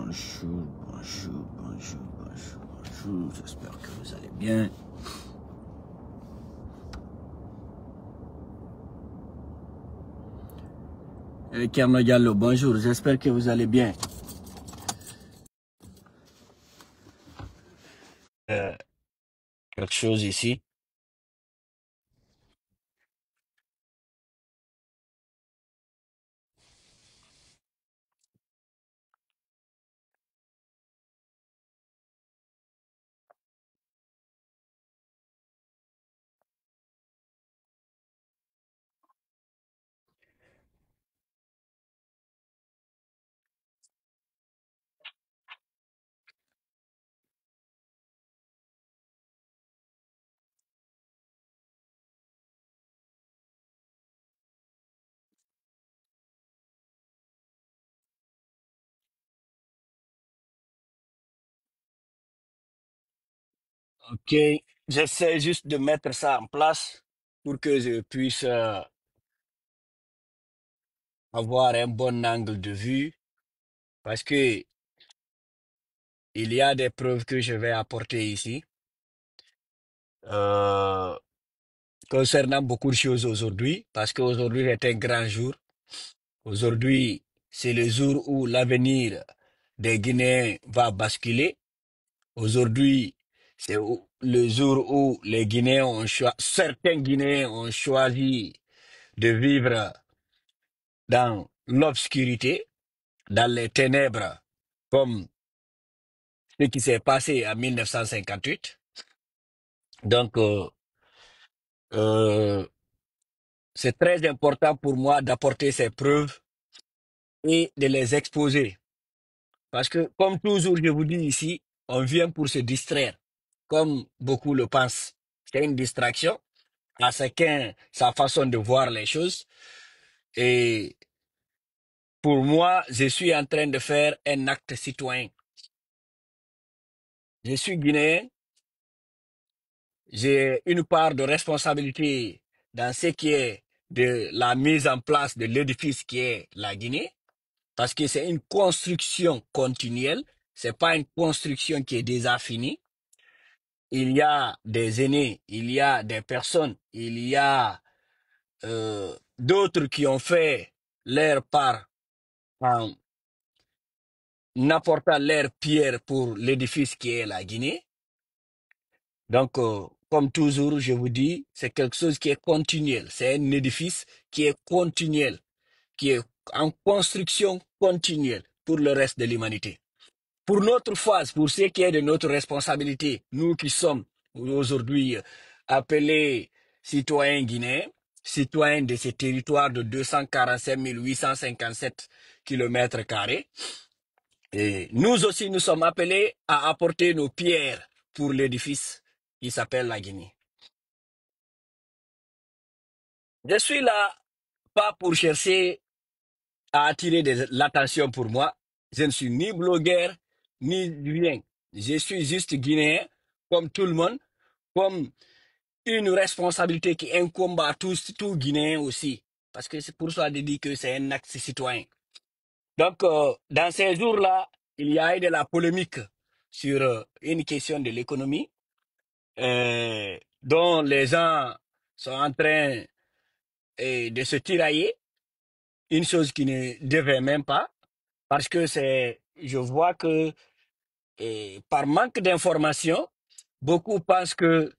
bonjour, j'espère que vous allez bien. Kerno Diallo, bonjour, j'espère que vous allez bien. Quelque chose ici. Ok, j'essaie juste de mettre ça en place pour que je puisse avoir un bon angle de vue parce que il y a des preuves que je vais apporter ici euh, concernant beaucoup de choses aujourd'hui parce qu'aujourd'hui est un grand jour. Aujourd'hui, c'est le jour où l'avenir des Guinéens va basculer. Aujourd'hui, c'est le jour où les Guinéens ont certains Guinéens ont choisi de vivre dans l'obscurité, dans les ténèbres, comme ce qui s'est passé en 1958. Donc, euh, c'est très important pour moi d'apporter ces preuves et de les exposer. Parce que, comme toujours, je vous dis ici, on vient pour se distraire, comme beaucoup le pensent. C'est une distraction, à chacun sa façon de voir les choses. Et pour moi, je suis en train de faire un acte citoyen. Je suis guinéen, j'ai une part de responsabilité dans ce qui est de la mise en place de l'édifice qui est la Guinée, parce que c'est une construction continuelle, c'est pas une construction qui est déjà finie. Il y a des aînés, il y a des personnes, il y a d'autres qui ont fait leur part en apportant leur pierre pour l'édifice qui est la Guinée. Donc, comme toujours, je vous dis, c'est quelque chose qui est continuel. C'est un édifice qui est continuel, qui est en construction continuelle pour le reste de l'humanité. Pour notre phase, pour ce qui est de notre responsabilité, nous qui sommes aujourd'hui appelés citoyens guinéens, citoyens de ces territoires de 245 857 km², et nous aussi, nous sommes appelés à apporter nos pierres pour l'édifice qui s'appelle la Guinée. Je suis là pas pour chercher à attirer l'attention pour moi. Je ne suis ni blogueur, ni rien. Je suis juste guinéen, comme tout le monde, comme une responsabilité qui incombe à tous, tout Guinéen aussi. Parce que c'est pour ça de dire que c'est un acte citoyen. Donc, dans ces jours-là, il y a eu de la polémique sur une question de l'économie, dont les gens sont en train de se tirailler, une chose qui ne devait même pas, parce que je vois que par manque d'information, beaucoup pensent que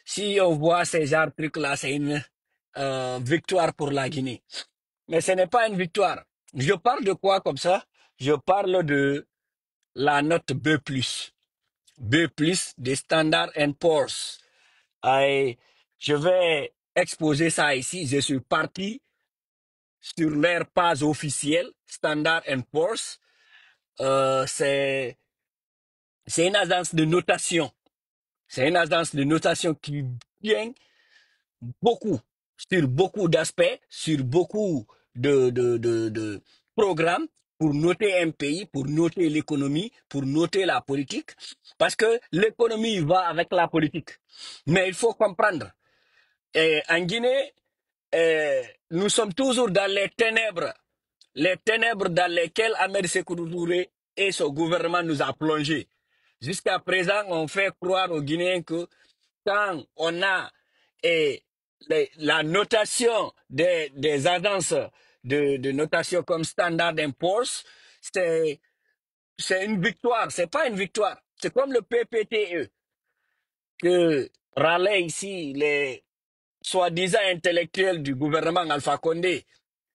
si on voit ces genres de trucs-là, c'est une victoire pour la Guinée. Mais ce n'est pas une victoire. Je parle de quoi comme ça? Je parle de la note B+. B+, des Standard Poor's. Et je vais exposer ça ici. Je suis parti sur leur page officielle, Standard Poor's. C'est une agence de notation. C'est une agence de notation qui vient beaucoup, sur beaucoup d'aspects, sur beaucoup de programmes pour noter un pays, pour noter l'économie, pour noter la politique. Parce que l'économie va avec la politique. Mais il faut comprendre. En Guinée, nous sommes toujours dans les ténèbres dans lesquelles Ahmed Sékou Touré et son gouvernement nous a plongé. Jusqu'à présent, on fait croire aux Guinéens que quand on a la notation des agences de notation comme Standard Poor's, c'est une victoire. C'est pas une victoire. C'est comme le PPTE que râlaient ici les soi-disant intellectuels du gouvernement Alpha Condé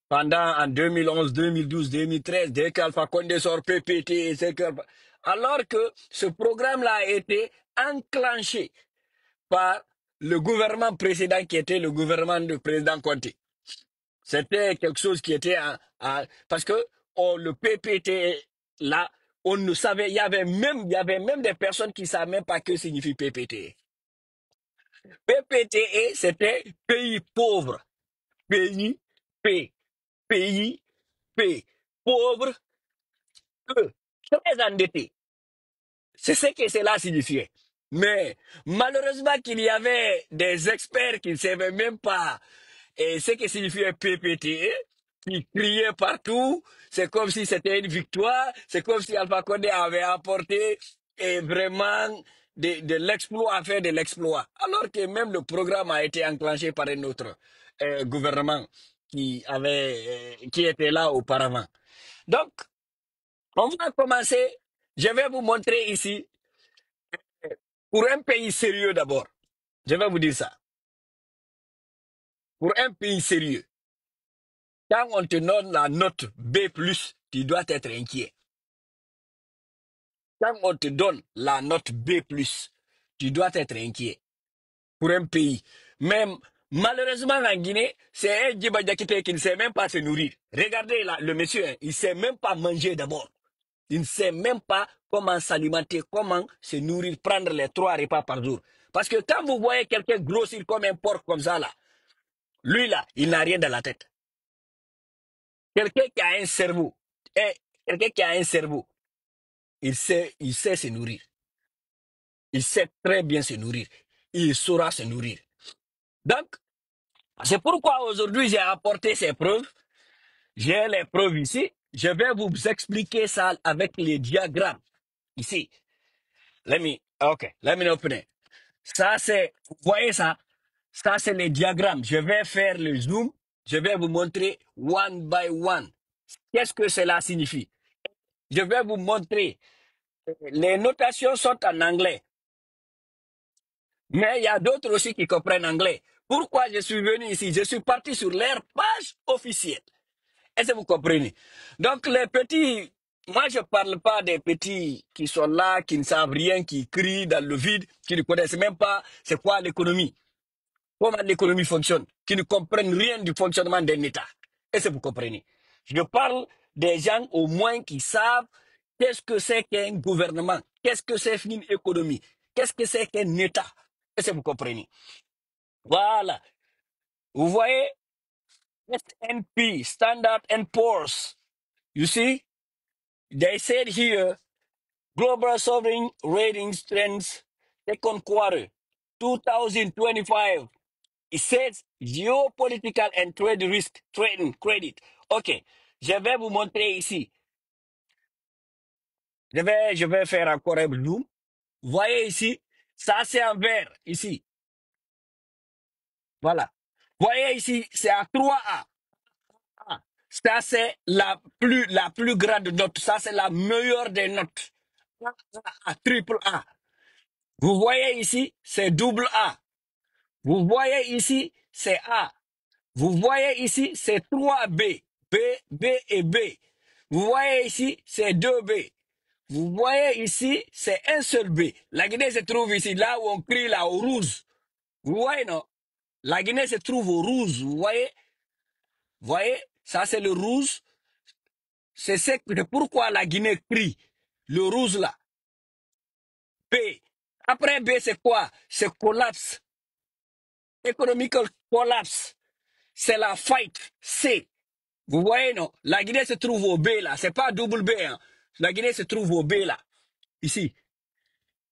pendant en 2011, 2012, 2013, dès qu'Alpha Condé sort PPT, alors que ce programme-là a été enclenché par le gouvernement précédent qui était le gouvernement du président Conté. C'était quelque chose qui était parce que le PPT là, on ne savait, il y avait même des personnes qui ne savaient même pas que signifie PPT. PPTE, c'était pays pauvre. Pays, P, pays, P, pauvre, E, très endetté. C'est ce que cela signifiait. Mais malheureusement qu'il y avait des experts qui ne savaient même pas ce que signifiait PPTE, qui criaient partout. C'est comme si c'était une victoire. C'est comme si Alpha Condé avait apporté vraiment de l'exploit à faire de l'exploit. Alors que même le programme a été enclenché par un autre gouvernement qui était là auparavant. Donc, on va commencer. Je vais vous montrer ici, pour un pays sérieux d'abord. Je vais vous dire ça. Pour un pays sérieux, quand on te donne la note B+, tu dois être inquiet. Quand on te donne la note B+, tu dois être inquiet. Pour un pays. Même, malheureusement, en Guinée, c'est un Djiba Diakité qui ne sait même pas se nourrir. Regardez là, le monsieur, il ne sait même pas manger d'abord. Il ne sait même pas comment s'alimenter, comment se nourrir, prendre les 3 repas par jour. Parce que quand vous voyez quelqu'un grossir comme un porc comme ça, là, lui, là, il n'a rien dans la tête. Quelqu'un qui a un cerveau, quelqu'un qui a un cerveau, il sait se nourrir. Il sait très bien se nourrir. Il saura se nourrir. Donc, c'est pourquoi aujourd'hui j'ai apporté ces preuves. J'ai les preuves ici. Je vais vous expliquer ça avec les diagrammes. Ici. Let me open it. Ça, vous voyez ça? Ça, c'est les diagrammes. Je vais faire le zoom. Je vais vous montrer one by one. Qu'est-ce que cela signifie? Je vais vous montrer. Les notations sont en anglais. Mais il y a d'autres aussi qui comprennent anglais. Pourquoi je suis venu ici? Je suis parti sur leur page officielle. Est-ce que vous comprenez? Donc, les petits, moi, je ne parle pas des petits qui sont là, qui ne savent rien, qui crient dans le vide, qui ne connaissent même pas c'est quoi l'économie, comment l'économie fonctionne, qui ne comprennent rien du fonctionnement d'un État. Est-ce que vous comprenez? Je parle des gens au moins qui savent qu'est-ce que c'est qu'un gouvernement, qu'est-ce que c'est qu'une économie, qu'est-ce que c'est qu'un État. Est-ce que vous comprenez? Voilà. Vous voyez, S&P, Standard Poor's. You see, they said here, global sovereign ratings trends second quarter 2025. It says geopolitical and trade risk threaten credit. Ok, je vais vous montrer ici. Je vais faire encore un zoom. Vous voyez ici, ça c'est en vert, ici. Voilà. Vous voyez ici, c'est à 3A. Ça, c'est la plus grande note. Ça, c'est la meilleure des notes. À triple A. Vous voyez ici, c'est double A. Vous voyez ici, c'est A. Vous voyez ici, c'est 3B. B, B et B. Vous voyez ici, c'est 2B. Vous voyez ici, c'est un seul B. La Guinée se trouve ici, là où on crie là, au rouge. Vous voyez, non? La Guinée se trouve au rouge. Vous voyez? Vous voyez? Ça, c'est le rouge. C'est pourquoi la Guinée crie. Le rouge là. B. Après B, c'est quoi? C'est collapse. Economical collapse. C'est la fight. C. Vous voyez, non? La Guinée se trouve au B là. C'est pas double B. Hein. La Guinée se trouve au B là. Ici.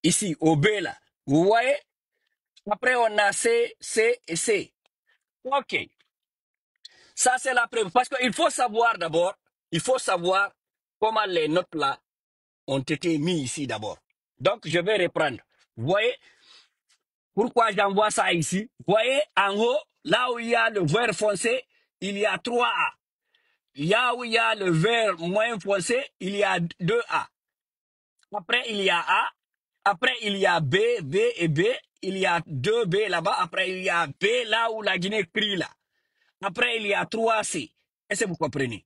Ici, au B là. Vous voyez? Après, on a C, C et C. OK. Ça, c'est la preuve. Parce qu'il faut savoir d'abord, il faut savoir comment les notes là ont été mis ici d'abord. Donc, je vais reprendre. Vous voyez, pourquoi j'envoie ça ici? Vous voyez, en haut, là où il y a le vert foncé, il y a 3 A. Là où il y a le vert moins foncé, il y a 2 A. Après, il y a A. Après, il y a B, B et B. Il y a 2 B là-bas. Après, il y a B là où la Guinée crie là. Après, il y a 3 C. Est-ce que vous comprenez?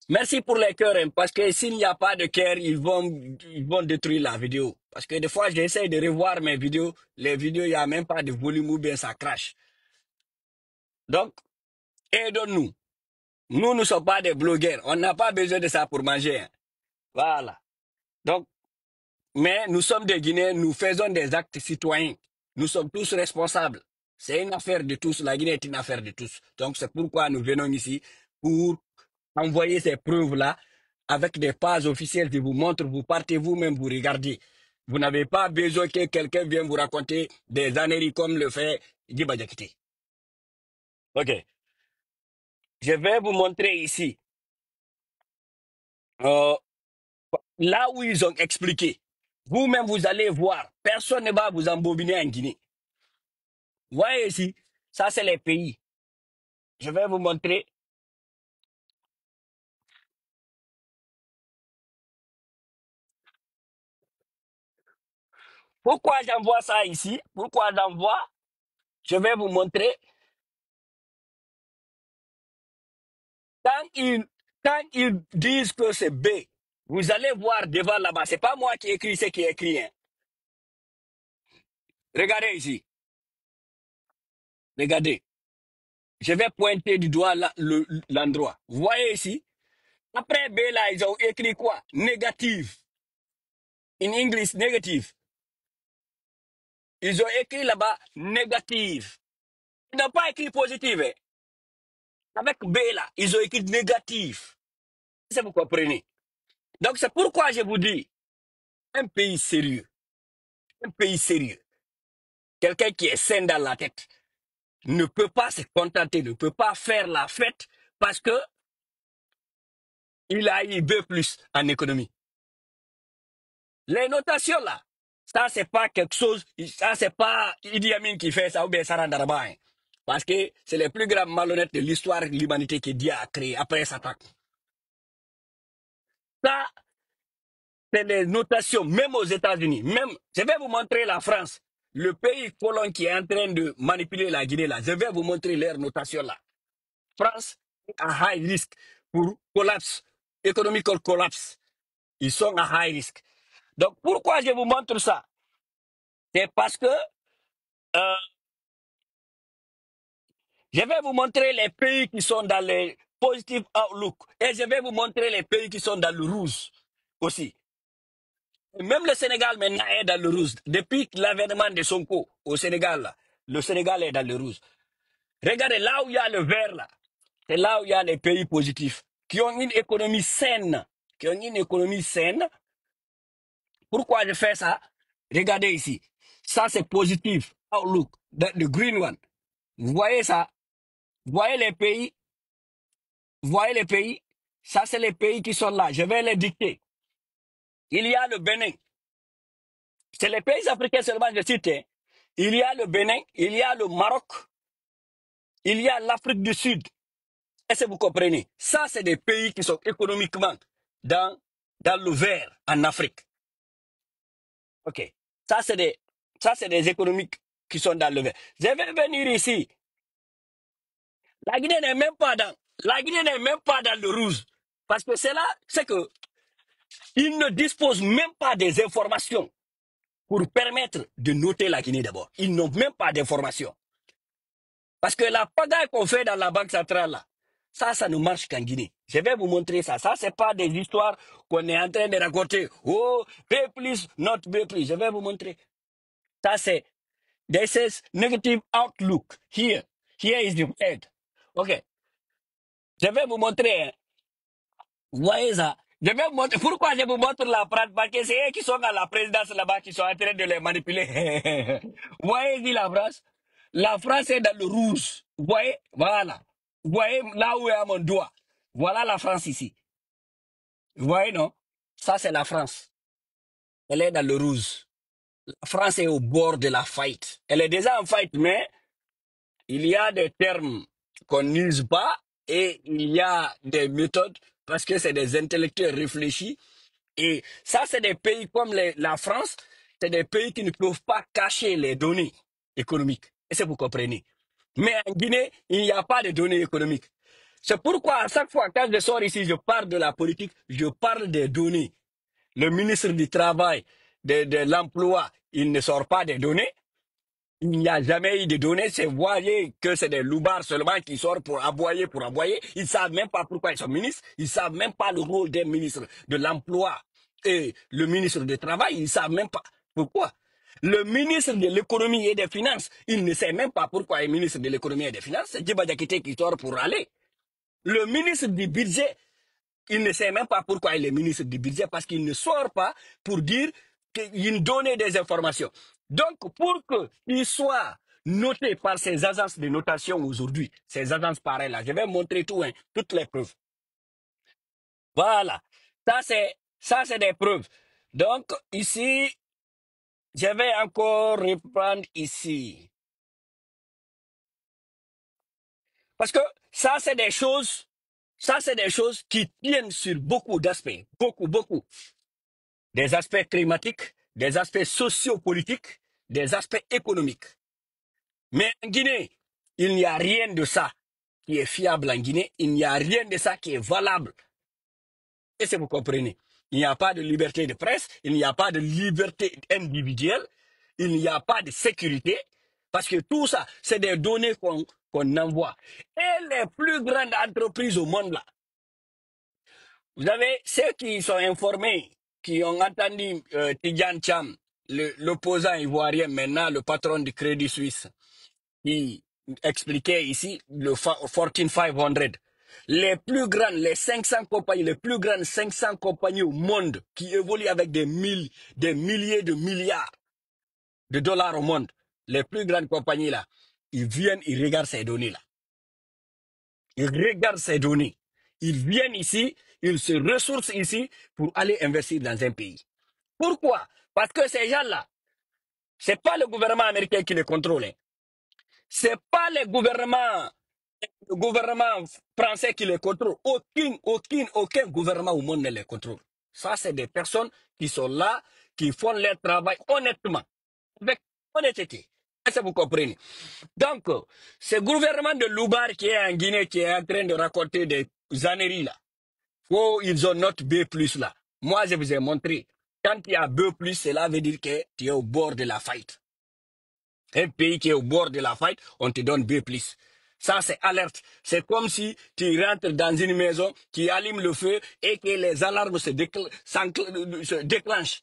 Merci pour les cœurs, hein, parce que s'il n'y a pas de cœur, ils vont détruire la vidéo. Parce que des fois, j'essaie de revoir mes vidéos. Les vidéos, il n'y a même pas de volume ou bien ça crache. Donc, aidons-nous. Nous ne sommes pas des blogueurs. On n'a pas besoin de ça pour manger. Hein. Voilà. Donc, mais nous sommes des Guinéens, nous faisons des actes citoyens. Nous sommes tous responsables. C'est une affaire de tous. La Guinée est une affaire de tous. Donc, c'est pourquoi nous venons ici pour envoyer ces preuves-là avec des pages officielles qui vous montrent, vous partez vous-même, vous regardez. Vous n'avez pas besoin que quelqu'un vienne vous raconter des âneries comme le fait Djiba Diakité. Ok. Je vais vous montrer ici. Euh, Là où ils ont expliqué. Vous-même, vous allez voir. Personne ne va vous embobiner en Guinée. Vous voyez ici, ça c'est les pays. Je vais vous montrer. Pourquoi j'envoie ça ici? Pourquoi j'envoie? Je vais vous montrer. Quand ils disent que c'est B, vous allez voir devant là-bas. C'est pas moi qui écris ce qui est écrit. Hein. Regardez ici. Regardez. Je vais pointer du doigt l'endroit. Vous voyez ici? Après B, là, ils ont écrit quoi? Négative. In English, négative. Ils ont écrit là-bas négative. Ils n'ont pas écrit positive. Hein. Avec B, là, ils ont écrit négatif. Si vous comprenez. Donc, c'est pourquoi je vous dis, un pays sérieux, quelqu'un qui est sain dans la tête, ne peut pas se contenter, ne peut pas faire la fête parce que il a eu B+ en économie. Les notations là, ça c'est pas quelque chose, ça c'est pas Idi Amin qui fait ça ou bien Sarah Daraba. Hein. Parce que c'est le plus grand malhonnête de l'histoire de l'humanité que Dieu a créé après sa attaque. Ça, c'est des notations, même aux États-Unis. Même, je vais vous montrer la France, le pays colon qui est en train de manipuler la Guinée là. Je vais vous montrer leurs notations là. France est à high risk pour collapse, economical collapse. Ils sont à high risk. Donc pourquoi je vous montre ça? C'est parce que je vais vous montrer les pays qui sont dans le positive outlook et je vais vous montrer les pays qui sont dans le rouge aussi. Même le Sénégal maintenant est dans le rouge. Depuis l'avènement de Sonko au Sénégal, là, le Sénégal est dans le rouge. Regardez là où il y a le vert, là. C'est là où il y a les pays positifs qui ont une économie saine. Qui ont une économie saine. Pourquoi je fais ça? Regardez ici. Ça, c'est positif. Outlook. The green one. Vous voyez ça? Vous voyez les pays? Vous voyez les pays? Ça, c'est les pays qui sont là. Je vais les dicter. Il y a le Bénin. C'est les pays africains seulement, je cite. Hein. Il y a le Bénin, il y a le Maroc, il y a l'Afrique du Sud. Est-ce que vous comprenez? Ça, c'est des pays qui sont économiquement dans le vert en Afrique. OK. Ça, c'est des économiques qui sont dans le vert. Je vais venir ici. La Guinée n'est même pas dans le rouge. Parce que c'est là, c'est que ils ne disposent même pas des informations pour permettre de noter la Guinée d'abord. Ils n'ont même pas d'informations. Parce que la pagaille qu'on fait dans la banque centrale, là, ça ne marche qu'en Guinée. Je vais vous montrer ça. Ça, ce n'est pas des histoires qu'on est en train de raconter. Oh, B+, not B+. Je vais vous montrer. Ça, c'est this is negative outlook. Here is the head. OK. Je vais vous montrer. Hein. Vous voyez ça? Je vais vous montrer. Pourquoi je vous montre la France? Parce que c'est eux qui sont à la présidence là-bas qui sont en train de les manipuler. Vous voyez ici la France? La France est dans le rouge. Vous voyez? Voilà. Vous voyez là où est mon doigt? Voilà la France ici. Vous voyez, non? Ça, c'est la France. Elle est dans le rouge. La France est au bord de la faillite. Elle est déjà en faillite, mais il y a des termes qu'on n'use pas et il y a des méthodes parce que c'est des intellectuels réfléchis. Et ça, c'est des pays comme la France, c'est des pays qui ne peuvent pas cacher les données économiques. Et c'est vous comprenez. Mais en Guinée, il n'y a pas de données économiques. C'est pourquoi à chaque fois, quand je sors ici, je parle de la politique, je parle des données. Le ministre du Travail, de l'Emploi, il ne sort pas des données. Il n'y a jamais eu de données. C'est voyez que c'est des loupards seulement qui sortent pour aboyer, pour aboyer. Ils ne savent même pas pourquoi ils sont ministres. Ils ne savent même pas le rôle des ministres de l'Emploi et le ministre du Travail. Ils ne savent même pas pourquoi. Le ministre de l'économie et des finances, il ne sait même pas pourquoi il est ministre de l'économie et des finances. C'est Djiba Diakité qui sort pour aller. Le ministre du budget, il ne sait même pas pourquoi il est ministre du budget parce qu'il ne sort pas pour dire qu'il donne des informations. Donc, pour qu'il soit noté par ces agences de notation aujourd'hui, ces agences pareilles là, je vais montrer tout, hein, toutes les preuves. Voilà. Ça, c'est des preuves. Donc, ici, je vais encore reprendre ici. Parce que ça, c'est des choses qui tiennent sur beaucoup d'aspects. Beaucoup, beaucoup. Des aspects climatiques, des aspects sociopolitiques, des aspects économiques. Mais en Guinée, il n'y a rien de ça qui est fiable en Guinée. Il n'y a rien de ça qui est valable. Et si vous comprenez, il n'y a pas de liberté de presse, il n'y a pas de liberté individuelle, il n'y a pas de sécurité, parce que tout ça, c'est des données qu'on envoie. Et les plus grandes entreprises au monde, là, vous avez ceux qui sont informés, qui ont entendu Tidjane Cham, l'opposant ivoirien, maintenant le patron du Crédit Suisse, qui expliquait ici le Fortune 500. Les plus grandes, les 500 compagnies, les plus grandes 500 compagnies au monde qui évoluent avec des milliers de milliards de dollars au monde, les plus grandes compagnies là, ils viennent, ils regardent ces données là. Ils regardent ces données. Ils viennent ici, ils se ressourcent ici pour aller investir dans un pays. Pourquoi? Parce que ces gens-là, c'est pas le gouvernement américain qui les contrôle. C'est pas le gouvernement français qui les contrôle. Aucun gouvernement au monde ne les contrôle. Ça, c'est des personnes qui sont là, qui font leur travail honnêtement, avec honnêteté. Est-ce que vous comprenez? Donc, ce gouvernement de Loubar qui est en Guinée, qui est en train de raconter des âneries là, oh, ils ont notre B+, là. Moi, je vous ai montré. Quand il y a B+, cela veut dire que tu es au bord de la faillite. Un pays qui est au bord de la faillite, on te donne B+. Ça, c'est alerte. C'est comme si tu rentres dans une maison, tu allumes le feu et que les alarmes se déclenchent.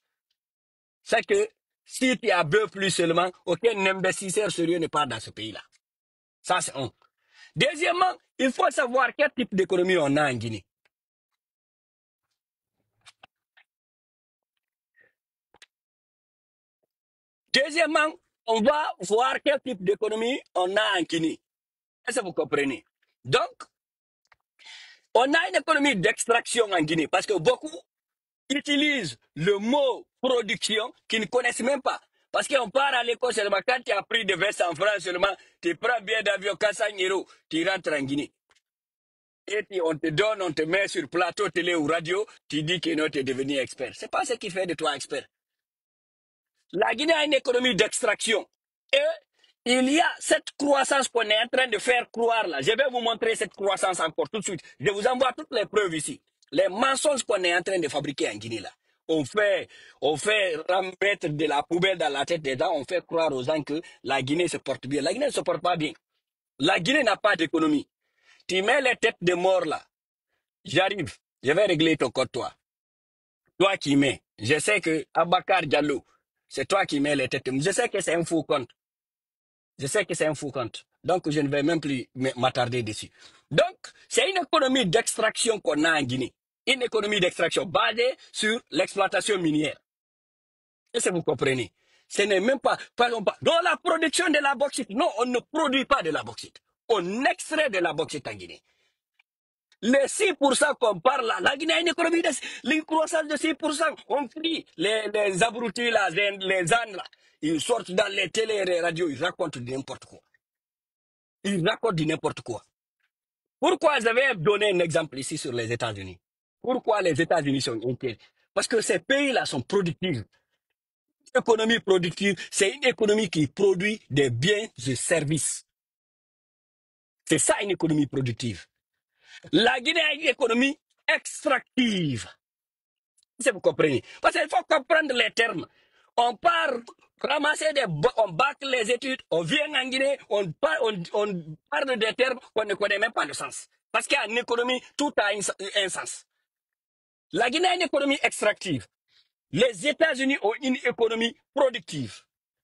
C'est que si tu as B+, seulement, aucun investisseur sérieux ne part dans ce pays-là. Ça, c'est un. Deuxièmement, il faut savoir quel type d'économie on a en Guinée. Deuxièmement, on va voir quel type d'économie on a en Guinée. Est-ce que vous comprenez? Donc, on a une économie d'extraction en Guinée parce que beaucoup utilisent le mot production qu'ils ne connaissent même pas. Parce qu'on part à l'école seulement, quand tu as pris de 200 francs seulement, tu prends bien d'avion 400 euros, tu rentres en Guinée. Et puis on te donne, on te met sur plateau télé ou radio, tu dis que non, tu es devenu expert. C'est pas ce qui fait de toi expert. La Guinée a une économie d'extraction. Et il y a cette croissance qu'on est en train de faire croire là. Je vais vous montrer cette croissance encore tout de suite. Je vous envoie toutes les preuves ici. Les mensonges qu'on est en train de fabriquer en Guinée là. On fait remettre de la poubelle dans la tête des gens. On fait croire aux gens que la Guinée se porte bien. La Guinée ne se porte pas bien. La Guinée n'a pas d'économie. Tu mets les têtes de mort là. J'arrive. Je vais régler ton code toi. Toi qui mets. Je sais que Abakar Diallo, c'est toi qui mets les têtes. Je sais que c'est un faux compte. Je sais que c'est un faux compte. Donc, je ne vais même plus m'attarder dessus. Donc, c'est une économie d'extraction qu'on a en Guinée. Une économie d'extraction basée sur l'exploitation minière. Est-ce que vous comprenez? Ce n'est même pas, parlons pas. Dans la production de la bauxite, non, on ne produit pas de la bauxite. On extrait de la bauxite en Guinée. Les 6% qu'on parle là, la Guinée a une économie une croissance de 6%. On finit les abrutis là, les ânes là. Ils sortent dans les télé et les radios, ils racontent n'importe quoi. Ils racontent n'importe quoi. Pourquoi j'avais donné un exemple ici sur les États-Unis? Pourquoi les États-Unis sont inquiets? Parce que ces pays-là sont productifs. L'économie productive, c'est une économie qui produit des biens et services. C'est ça une économie productive. La Guinée a une économie extractive. Si vous comprenez. Parce qu'il faut comprendre les termes. On part ramasser on bâcle les études, on vient en Guinée, on parle des termes qu'on ne connaît même pas le sens. Parce qu'en économie, tout a un sens. La Guinée a une économie extractive. Les États-Unis ont une économie productive.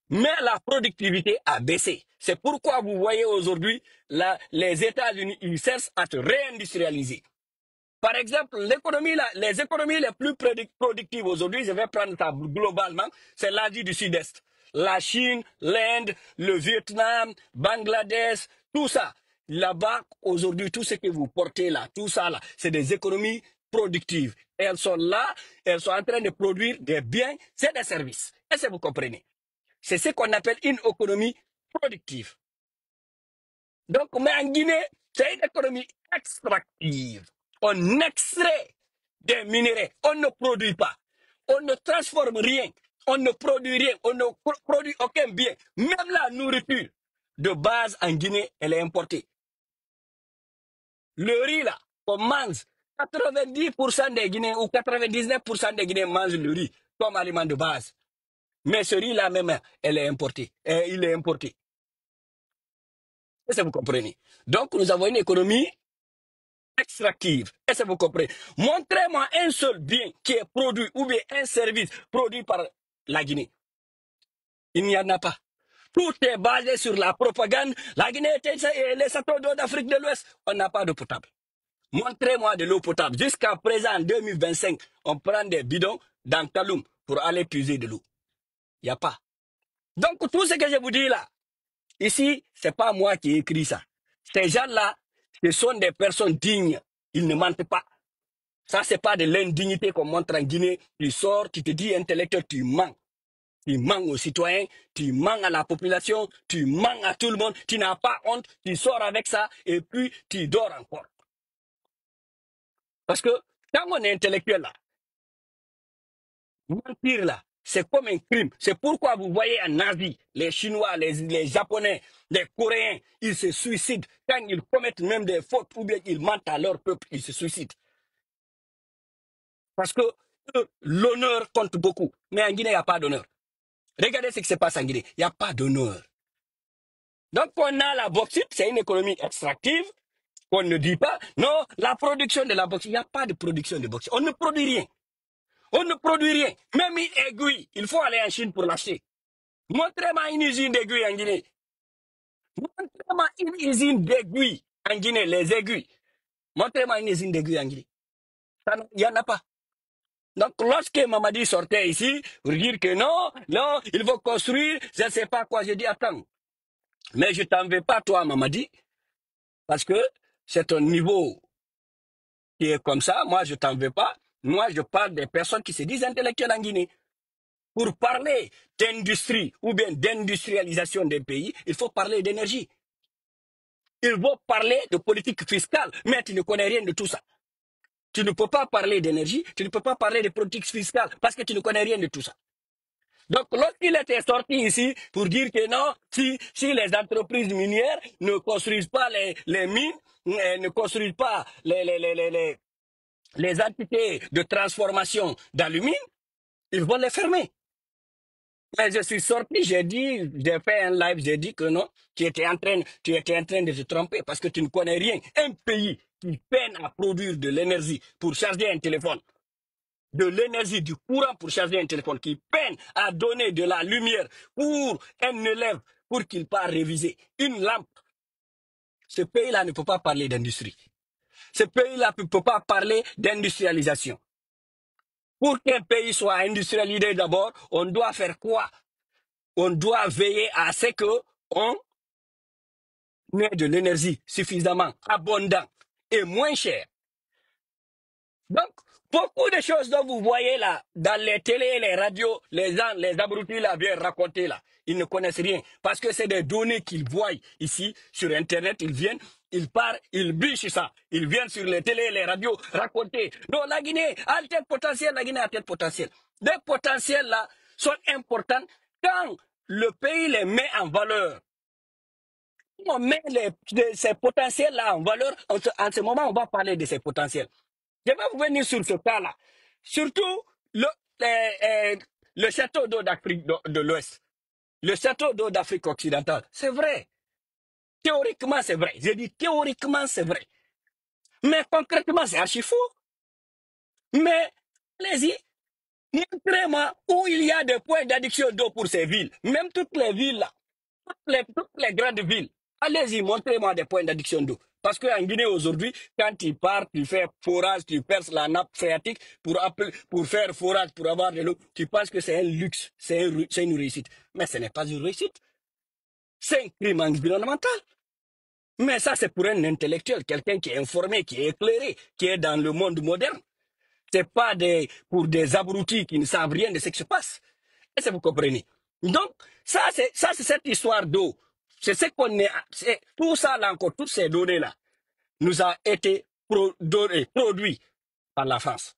Mais la productivité a baissé. C'est pourquoi vous voyez aujourd'hui les États-Unis, ils cherchent à se réindustrialiser. Par exemple, les économies les plus productives aujourd'hui, je vais prendre ça globalement, c'est l'Asie du Sud-Est. La Chine, l'Inde, le Vietnam, Bangladesh, tout ça. Là-bas, aujourd'hui, tout ce que vous portez là, tout ça là, c'est des économies productives. Elles sont là, elles sont en train de produire des biens et des services. Est-ce que vous comprenez? C'est ce qu'on appelle une économie productive. Donc, mais en Guinée, c'est une économie extractive. On extrait des minéraux, on ne produit pas. On ne transforme rien, on ne produit rien, on ne produit aucun bien. Même la nourriture de base en Guinée, elle est importée. Le riz là, on mange. 90% des Guinéens ou 99% des Guinéens mangent le riz comme aliment de base. Mais ce riz là même, elle est importée. Il est importé. Est-ce que vous comprenez? Donc nous avons une économie extractive. Est-ce que vous comprenez? Montrez-moi un seul bien qui est produit ou bien un service produit par la Guinée. Il n'y en a pas. Tout est basé sur la propagande. La Guinée et les châteaux d'eau d'Afrique de l'Ouest, on n'a pas d'eau potable. Montrez-moi de l'eau potable. Jusqu'à présent, en 2025, on prend des bidons dans Kaloum pour aller puiser de l'eau. Il n'y a pas. Donc, tout ce que je vous dis là, ici, ce n'est pas moi qui ai écrit ça. Ces gens-là, ce sont des personnes dignes. Ils ne mentent pas. Ça, ce n'est pas de l'indignité qu'on montre en Guinée. Tu sors, tu te dis intellectuel, tu mens. Tu mens aux citoyens, tu mens à la population, tu mens à tout le monde. Tu n'as pas honte, tu sors avec ça et puis tu dors encore. Parce que quand on est intellectuel là, mentir là, c'est comme un crime. C'est pourquoi vous voyez en Asie, les Chinois, les Japonais, les Coréens, ils se suicident. Quand ils commettent même des fautes ou bien ils mentent à leur peuple, ils se suicident. Parce que l'honneur compte beaucoup. Mais en Guinée, il n'y a pas d'honneur. Regardez ce qui se passe en Guinée. Il n'y a pas d'honneur. Donc, on a la bauxite, c'est une économie extractive. On ne dit pas, non, la production de la bauxite, il n'y a pas de production de bauxite. On ne produit rien. On ne produit rien. Même une aiguille, il faut aller en Chine pour l'acheter. Montrez-moi une usine d'aiguilles en Guinée. Montrez-moi une usine d'aiguilles en Guinée, les aiguilles. Montrez-moi une usine d'aiguilles en Guinée. Il n'y en a pas. Donc, lorsque Mamadi sortait ici, pour dire que non, non, il faut construire, je ne sais pas quoi, j'ai dit, attends. Mais je ne t'en veux pas, toi, Mamadi, parce que c'est ton niveau qui est comme ça. Moi, je ne t'en veux pas. Moi, je parle des personnes qui se disent intellectuelles en Guinée. Pour parler d'industrie ou bien d'industrialisation des pays, il faut parler d'énergie. Il faut parler de politique fiscale, mais tu ne connais rien de tout ça. Tu ne peux pas parler d'énergie, tu ne peux pas parler de politique fiscale parce que tu ne connais rien de tout ça. Donc, lorsqu'il était sorti ici pour dire que non, si les entreprises minières ne construisent pas les mines, ne construisent pas les entités de transformation d'alumine, ils vont les fermer. Mais je suis sorti, j'ai fait un live, j'ai dit que non, tu étais en train de te tromper parce que tu ne connais rien. Un pays qui peine à produire de l'énergie pour charger un téléphone, de l'énergie, du courant pour charger un téléphone, qui peine à donner de la lumière pour un élève pour qu'il parte réviser une lampe. Ce pays-là ne peut pas parler d'industrie. Ce pays-là ne peut pas parler d'industrialisation. Pour qu'un pays soit industrialisé d'abord, on doit faire quoi? On doit veiller à ce qu'on ait de l'énergie suffisamment abondante et moins chère. Donc, beaucoup de choses dont vous voyez là, dans les télés, les radios, les gens, les abrutis là viennent raconter là. Ils ne connaissent rien. Parce que c'est des données qu'ils voient ici, sur Internet. Ils viennent, ils partent, ils bichent ça. Ils viennent sur les télés, les radios raconter. Non, la Guinée a tel potentiel, la Guinée a tel potentiel. Des potentiels là sont importants quand le pays les met en valeur. On met ces potentiels-là en valeur. En ce moment, on va parler de ces potentiels. Je vais revenir sur ce cas-là. Surtout le château d'eau d'Afrique de l'Ouest. Le château d'eau d'Afrique occidentale. C'est vrai. Théoriquement, c'est vrai. J'ai dit théoriquement, c'est vrai. Mais concrètement, c'est archi faux. Mais, allez-y, montrez-moi où il y a des points d'addiction d'eau pour ces villes. Même toutes les villes là. Toutes les grandes villes. Allez-y, montrez-moi des points d'addiction d'eau. Parce qu'en Guinée aujourd'hui, quand tu pars, tu fais forage, tu perces la nappe phréatique pour faire forage, pour avoir de l'eau, tu penses que c'est un luxe, c'est une réussite. Mais ce n'est pas une réussite. C'est un crime environnemental. Mais ça, c'est pour un intellectuel, quelqu'un qui est informé, qui est éclairé, qui est dans le monde moderne. C'est pas pour des abrutis qui ne savent rien de ce qui se passe. Est-ce que vous comprenez? Donc, ça c'est cette histoire d'eau. C'est ce qu'on est, tout ça là encore, toutes ces données-là, nous a été produit par la France.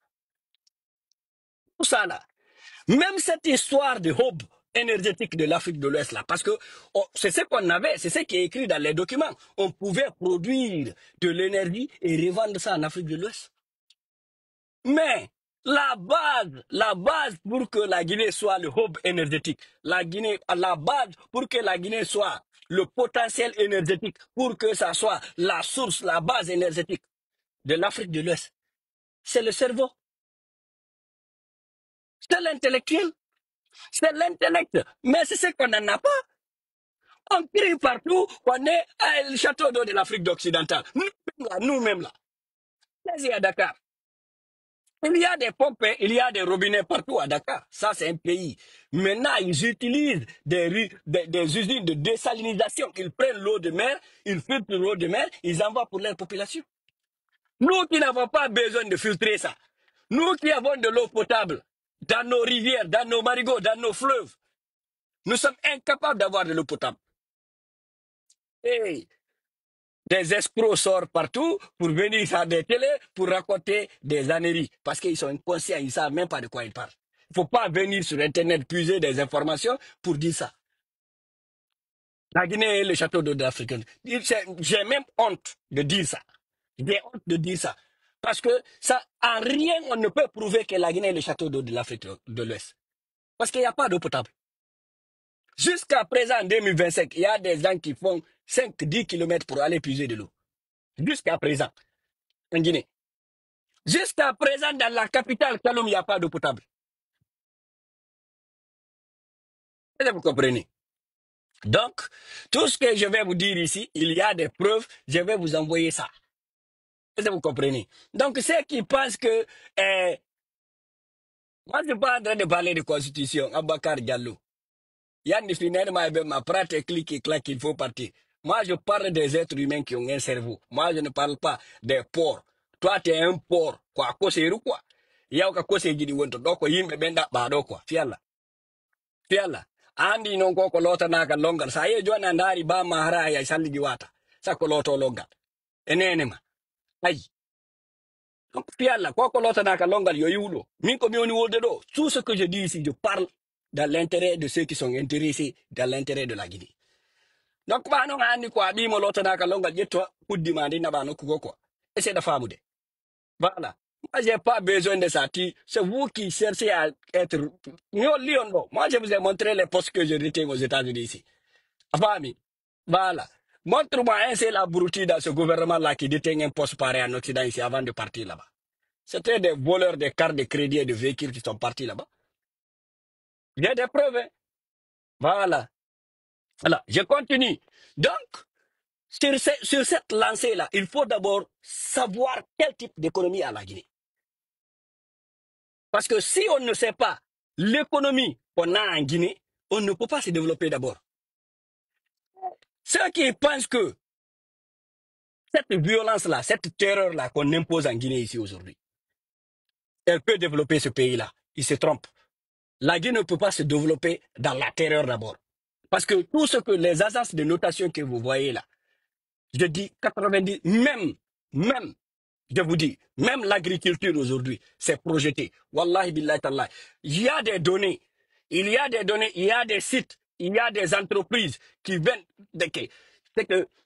Tout ça là. Même cette histoire de hub énergétique de l'Afrique de l'Ouest là, parce que c'est ce qu'on avait, c'est ce qui est écrit dans les documents. On pouvait produire de l'énergie et revendre ça en Afrique de l'Ouest. Mais la base pour que la Guinée soit le hub énergétique, la base pour que la Guinée soit le potentiel énergétique, pour que ça soit la source, la base énergétique de l'Afrique de l'Ouest, c'est le cerveau, c'est l'intellectuel, c'est l'intellect. Mais c'est ce qu'on n'en a pas. On crie partout qu'on est le château d'eau de l'Afrique occidentale. Nous-mêmes là, allez-y à Dakar. Il y a des pompes, il y a des robinets partout à Dakar. Ça, c'est un pays. Maintenant, ils utilisent des usines de désalinisation. Ils prennent l'eau de mer, ils filtrent l'eau de mer, ils envoient pour leur population. Nous qui n'avons pas besoin de filtrer ça, nous qui avons de l'eau potable dans nos rivières, dans nos marigots, dans nos fleuves, nous sommes incapables d'avoir de l'eau potable. Hey, des escrocs sortent partout pour venir sur des télés pour raconter des âneries. Parce qu'ils sont inconscients, ils ne savent même pas de quoi ils parlent. Il ne faut pas venir sur Internet puiser des informations pour dire ça. La Guinée est le château d'eau africain. J'ai même honte de dire ça. J'ai honte de dire ça. Parce que ça, en rien, on ne peut prouver que la Guinée est le château d'eau de l'Afrique de l'Ouest. Parce qu'il n'y a pas d'eau potable. Jusqu'à présent, en 2025, il y a des gens qui font 5-10 km pour aller puiser de l'eau. Jusqu'à présent, en Guinée. Jusqu'à présent, dans la capitale, Kaloum, il n'y a pas d'eau potable. Est-ce que vous comprenez? Donc, tout ce que je vais vous dire ici, il y a des preuves, je vais vous envoyer ça. Est-ce que vous comprenez? Donc, ceux qui pensent que... moi, je ne suis pas en train de parler de constitution, Abakar Diallo. Yann finalement, ma pratique clic et claque, il faut partir. Moi, je parle des êtres humains qui ont un cerveau. Moi, je ne parle pas des porcs. Toi, tu es un porc. Quoi, c'est quoi? Il y a quoi c'est dit, donc, il me benda, bah, quoi. Fiala. Fiala. Andi non ko lota naka longal. Sa ye jona ndari ba mahara ya salli giwata. Sa ko loto longal. Enene ma. Aïe. Donc, fiala, quoi ko lota naka longal yo yulo. Min ko mi oni wolde do. Tout ce que je dis ici, je parle dans l'intérêt de ceux qui sont intéressés dans l'intérêt de la Guinée. Donc, bah, non, andi quoi, bi mo lota naka longal yeto pour demander na ba no kugo quoi. Essayez de faire de. Voilà. Moi, j'ai pas besoin de ça. C'est vous qui cherchez à être... Moi, je vous ai montré les postes que je retiens aux États-Unis ici. Afami. Voilà. Montre-moi un seul abruti dans ce gouvernement-là qui détient un poste pareil en Occident ici avant de partir là-bas. C'était des voleurs de cartes de crédit et de véhicules qui sont partis là-bas. Il y a des preuves. Hein. Voilà. Voilà. Je continue. Donc, sur cette lancée-là, il faut d'abord savoir quel type d'économie a la Guinée. Parce que si on ne sait pas l'économie qu'on a en Guinée, on ne peut pas se développer d'abord. Ceux qui pensent que cette violence-là, cette terreur-là qu'on impose en Guinée ici aujourd'hui, elle peut développer ce pays-là. Il se trompe. La Guinée ne peut pas se développer dans la terreur d'abord. Parce que tout ce que les agences de notation que vous voyez là, je dis 90, même, je vous dis, même l'agriculture aujourd'hui, c'est projeté. Wallahi billahi tallah. Il y a des données, il y a des sites, il y a des entreprises qui viennent,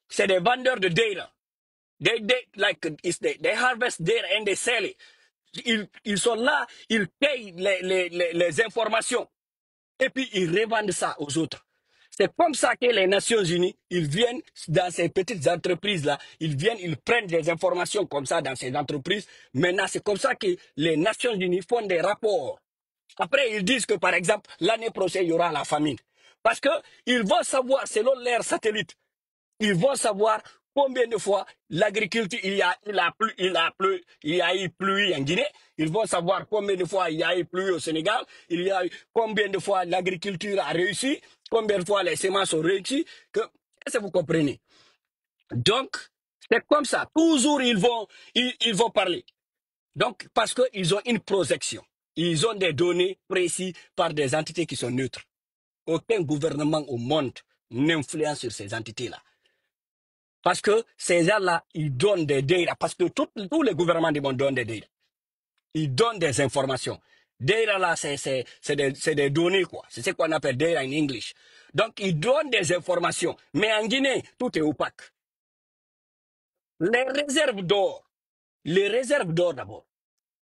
c'est des vendeurs de data. They harvest data and they sell it. Ils sont là, ils payent les informations et puis ils revendent ça aux autres. C'est comme ça que les Nations Unies, ils viennent dans ces petites entreprises-là, ils prennent des informations comme ça dans ces entreprises. Maintenant, c'est comme ça que les Nations Unies font des rapports. Après, ils disent que, par exemple, l'année prochaine, il y aura la famine. Parce qu'ils vont savoir, selon leurs satellites, ils vont savoir combien de fois l'agriculture, il y a eu pluie en Guinée. Ils vont savoir combien de fois il y a eu pluie au Sénégal. Il y a eu combien de fois l'agriculture a réussi. Combien de fois les semences ont réussi. Est-ce que vous comprenez? Donc, c'est comme ça. Toujours, ils vont parler. Donc, parce qu'ils ont une projection. Ils ont des données précises par des entités qui sont neutres. Aucun gouvernement au monde n'influence sur ces entités-là. Parce que ces gens-là, ils donnent des data. Parce que tous les gouvernements du monde donnent des data. Ils donnent des informations. Data là, c'est des données, quoi. C'est ce qu'on appelle data en English. Donc, ils donnent des informations. Mais en Guinée, tout est opaque. Les réserves d'or d'abord.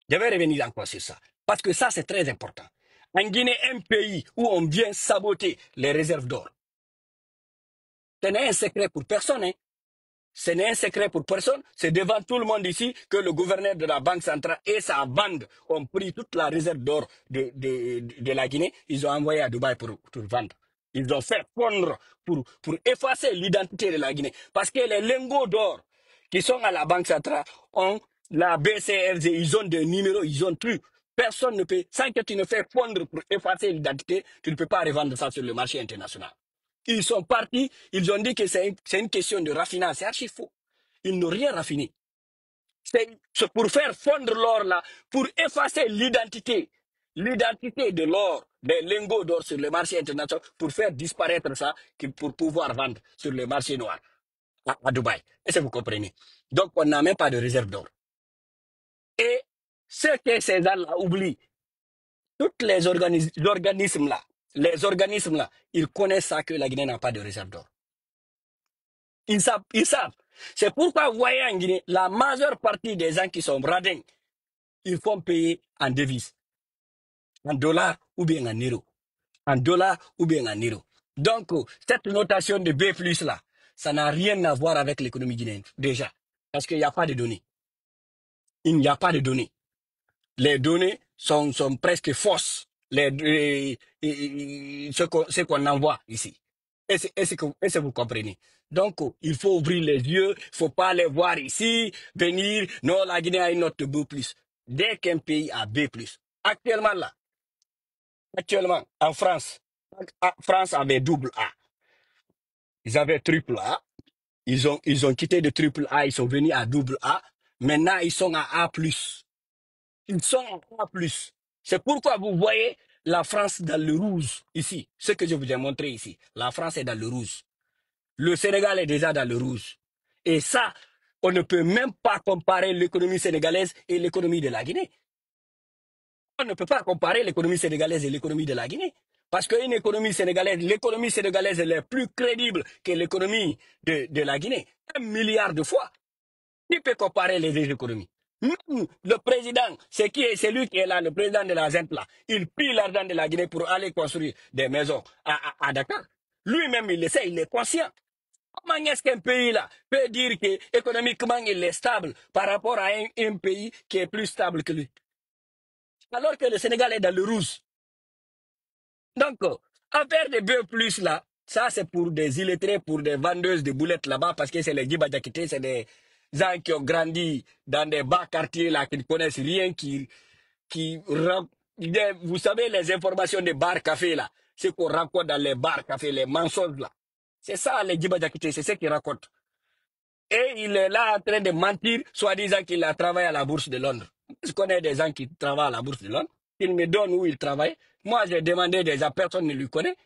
Je vais revenir encore sur ça. Parce que ça, c'est très important. En Guinée, un pays où on vient saboter les réserves d'or. Ce n'est un secret pour personne, hein. Ce n'est un secret pour personne. C'est devant tout le monde ici que le gouverneur de la Banque centrale et sa bande ont pris toute la réserve d'or de la Guinée. Ils ont envoyé à Dubaï pour vendre. Ils ont fait fondre pour effacer l'identité de la Guinée. Parce que les lingots d'or qui sont à la Banque centrale ont la BCRG, ils ont des numéros, ils ont tout. Personne ne peut, sans que tu ne fais fondre pour effacer l'identité, tu ne peux pas revendre ça sur le marché international. Ils sont partis, ils ont dit que c'est une question de raffinage. C'est archi faux. Ils n'ont rien raffiné. C'est pour faire fondre l'or là, pour effacer l'identité de l'or, des lingots d'or sur le marché international, pour faire disparaître ça, pour pouvoir vendre sur le marché noir à Dubaï. Est-ce que vous comprenez? Donc, on n'a même pas de réserve d'or. Et ce que ces gens-là oublient, tous les organismes-là, ils connaissent ça que la Guinée n'a pas de réserve d'or. Ils savent. C'est pourquoi vous voyez en Guinée, la majeure partie des gens qui sont radins, ils font payer en devises, en dollars ou bien en euros. En dollars ou bien en euros. Donc, cette notation de B+, là, ça n'a rien à voir avec l'économie guinéenne, déjà. Parce qu'il n'y a pas de données. Il n'y a pas de données. Les données sont presque fausses. Ce qu'on envoie ici. Est-ce que vous comprenez? Donc, il faut ouvrir les yeux, il ne faut pas les voir ici, venir, non, la Guinée a une note de B+. Dès qu'un pays a B+, actuellement là, en France, France avait double A. Ils avaient triple A. Ils ont quitté de triple A, ils sont venus à double A. Maintenant, ils sont à A+. Ils sont à A+. C'est pourquoi vous voyez la France dans le rouge ici. Ce que je vous ai montré ici. La France est dans le rouge. Le Sénégal est déjà dans le rouge. Et ça, on ne peut même pas comparer l'économie sénégalaise et l'économie de la Guinée. On ne peut pas comparer l'économie sénégalaise et l'économie de la Guinée. Parce qu'une l'économie sénégalaise est plus crédible que l'économie de la Guinée. 1 milliard de fois. Qui peut comparer les deux économies? Le président, c'est lui qui est là, le président de la ZENT là. Il pille l'argent de la Guinée pour aller construire des maisons à Dakar. Lui-même, il le sait, il est conscient. Comment est-ce qu'un pays là peut dire qu'économiquement il est stable par rapport à un pays qui est plus stable que lui? Alors que le Sénégal est dans le rouge. Donc, affaire de B+, là, ça c'est pour des illettrés, pour des vendeuses de boulettes là-bas, parce que c'est les Djibadjakité, c'est des gens qui ont grandi dans des bas quartiers là, qui ne connaissent rien, vous savez, les informations des bars café là, ce qu'on raconte dans les bars café, les mensonges là. C'est ça les Djibadjakité, c'est ce qu'ils racontent. Et il est là en train de mentir, soi-disant qu'il a travaillé à la bourse de Londres. Je connais des gens qui travaillent à la Bourse de Londres. Ils me donnent où ils travaillent. Moi, j'ai demandé déjà, personne ne lui connaît.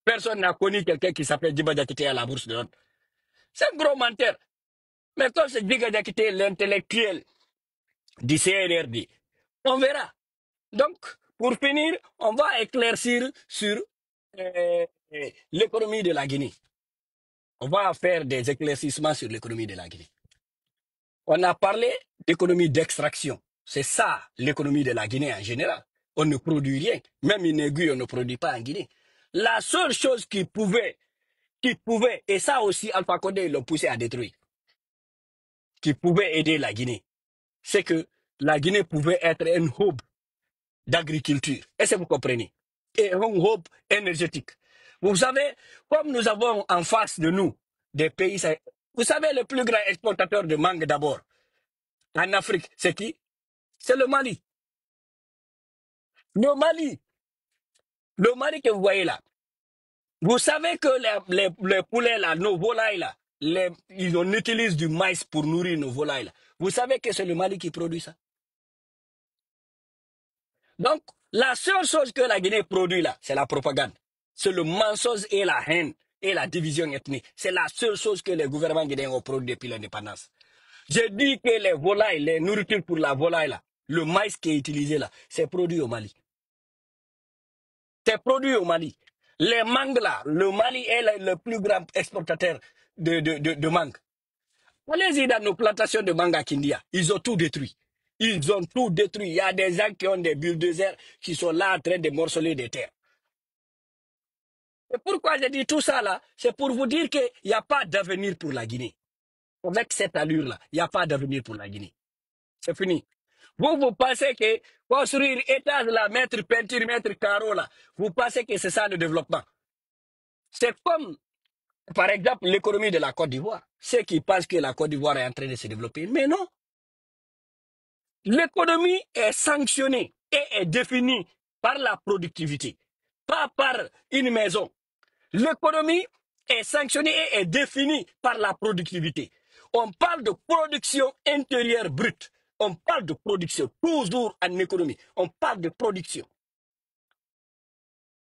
Personne n'a connu quelqu'un qui s'appelle Djiba Diakité à la Bourse de Londres. C'est un gros menteur. Mais comme c'est Djiba Diakité, l'intellectuel du CNRD, on verra. Donc, pour finir, on va éclaircir sur l'économie de la Guinée. On va faire des éclaircissements sur l'économie de la Guinée. On a parlé d'économie d'extraction. C'est ça l'économie de la Guinée en général. On ne produit rien. Même une aiguille, on ne produit pas en Guinée. La seule chose qui pouvait, et ça aussi Alpha Condé l'a poussé à détruire, qui pouvait aider la Guinée, c'est que la Guinée pouvait être un hub d'agriculture. Est-ce que vous comprenez? Et un hub énergétique. Vous savez, comme nous avons en face de nous des pays, vous savez, le plus grand exportateur de mangue d'abord en Afrique, c'est qui? C'est le Mali. Le Mali. Le Mali que vous voyez là. Vous savez que les poulets là, nos volailles là, on utilise du maïs pour nourrir nos volailles là. Vous savez que c'est le Mali qui produit ça. Donc, la seule chose que la Guinée produit là, c'est la propagande. C'est le mensonge et la haine et la division ethnique. C'est la seule chose que les gouvernements guinéens ont produit depuis l'indépendance. J'ai dit que les volailles, les nourritures pour la volaille là, le maïs qui est utilisé là, c'est produit au Mali. C'est produit au Mali. Les mangues là, le Mali est le plus grand exportateur de mangue. Allez-y dans nos plantations de mangue à Kindia. Ils ont tout détruit. Ils ont tout détruit. Il y a des gens qui ont des bulldozers qui sont là en train de morceler des terres. Et pourquoi j'ai dit tout ça là? C'est pour vous dire qu'il n'y a pas d'avenir pour la Guinée. Avec cette allure-là, il n'y a pas d'avenir pour la Guinée. C'est fini. Vous pensez que construire étage là, mettre peinture, mettre carreau là, vous pensez que c'est ça le développement? C'est comme, par exemple, l'économie de la Côte d'Ivoire. Ceux qui pensent que la Côte d'Ivoire est en train de se développer. Mais non. L'économie est sanctionnée et est définie par la productivité, pas par une maison. L'économie est sanctionnée et est définie par la productivité. On parle de production intérieure brute. On parle de production, toujours en économie. On parle de production.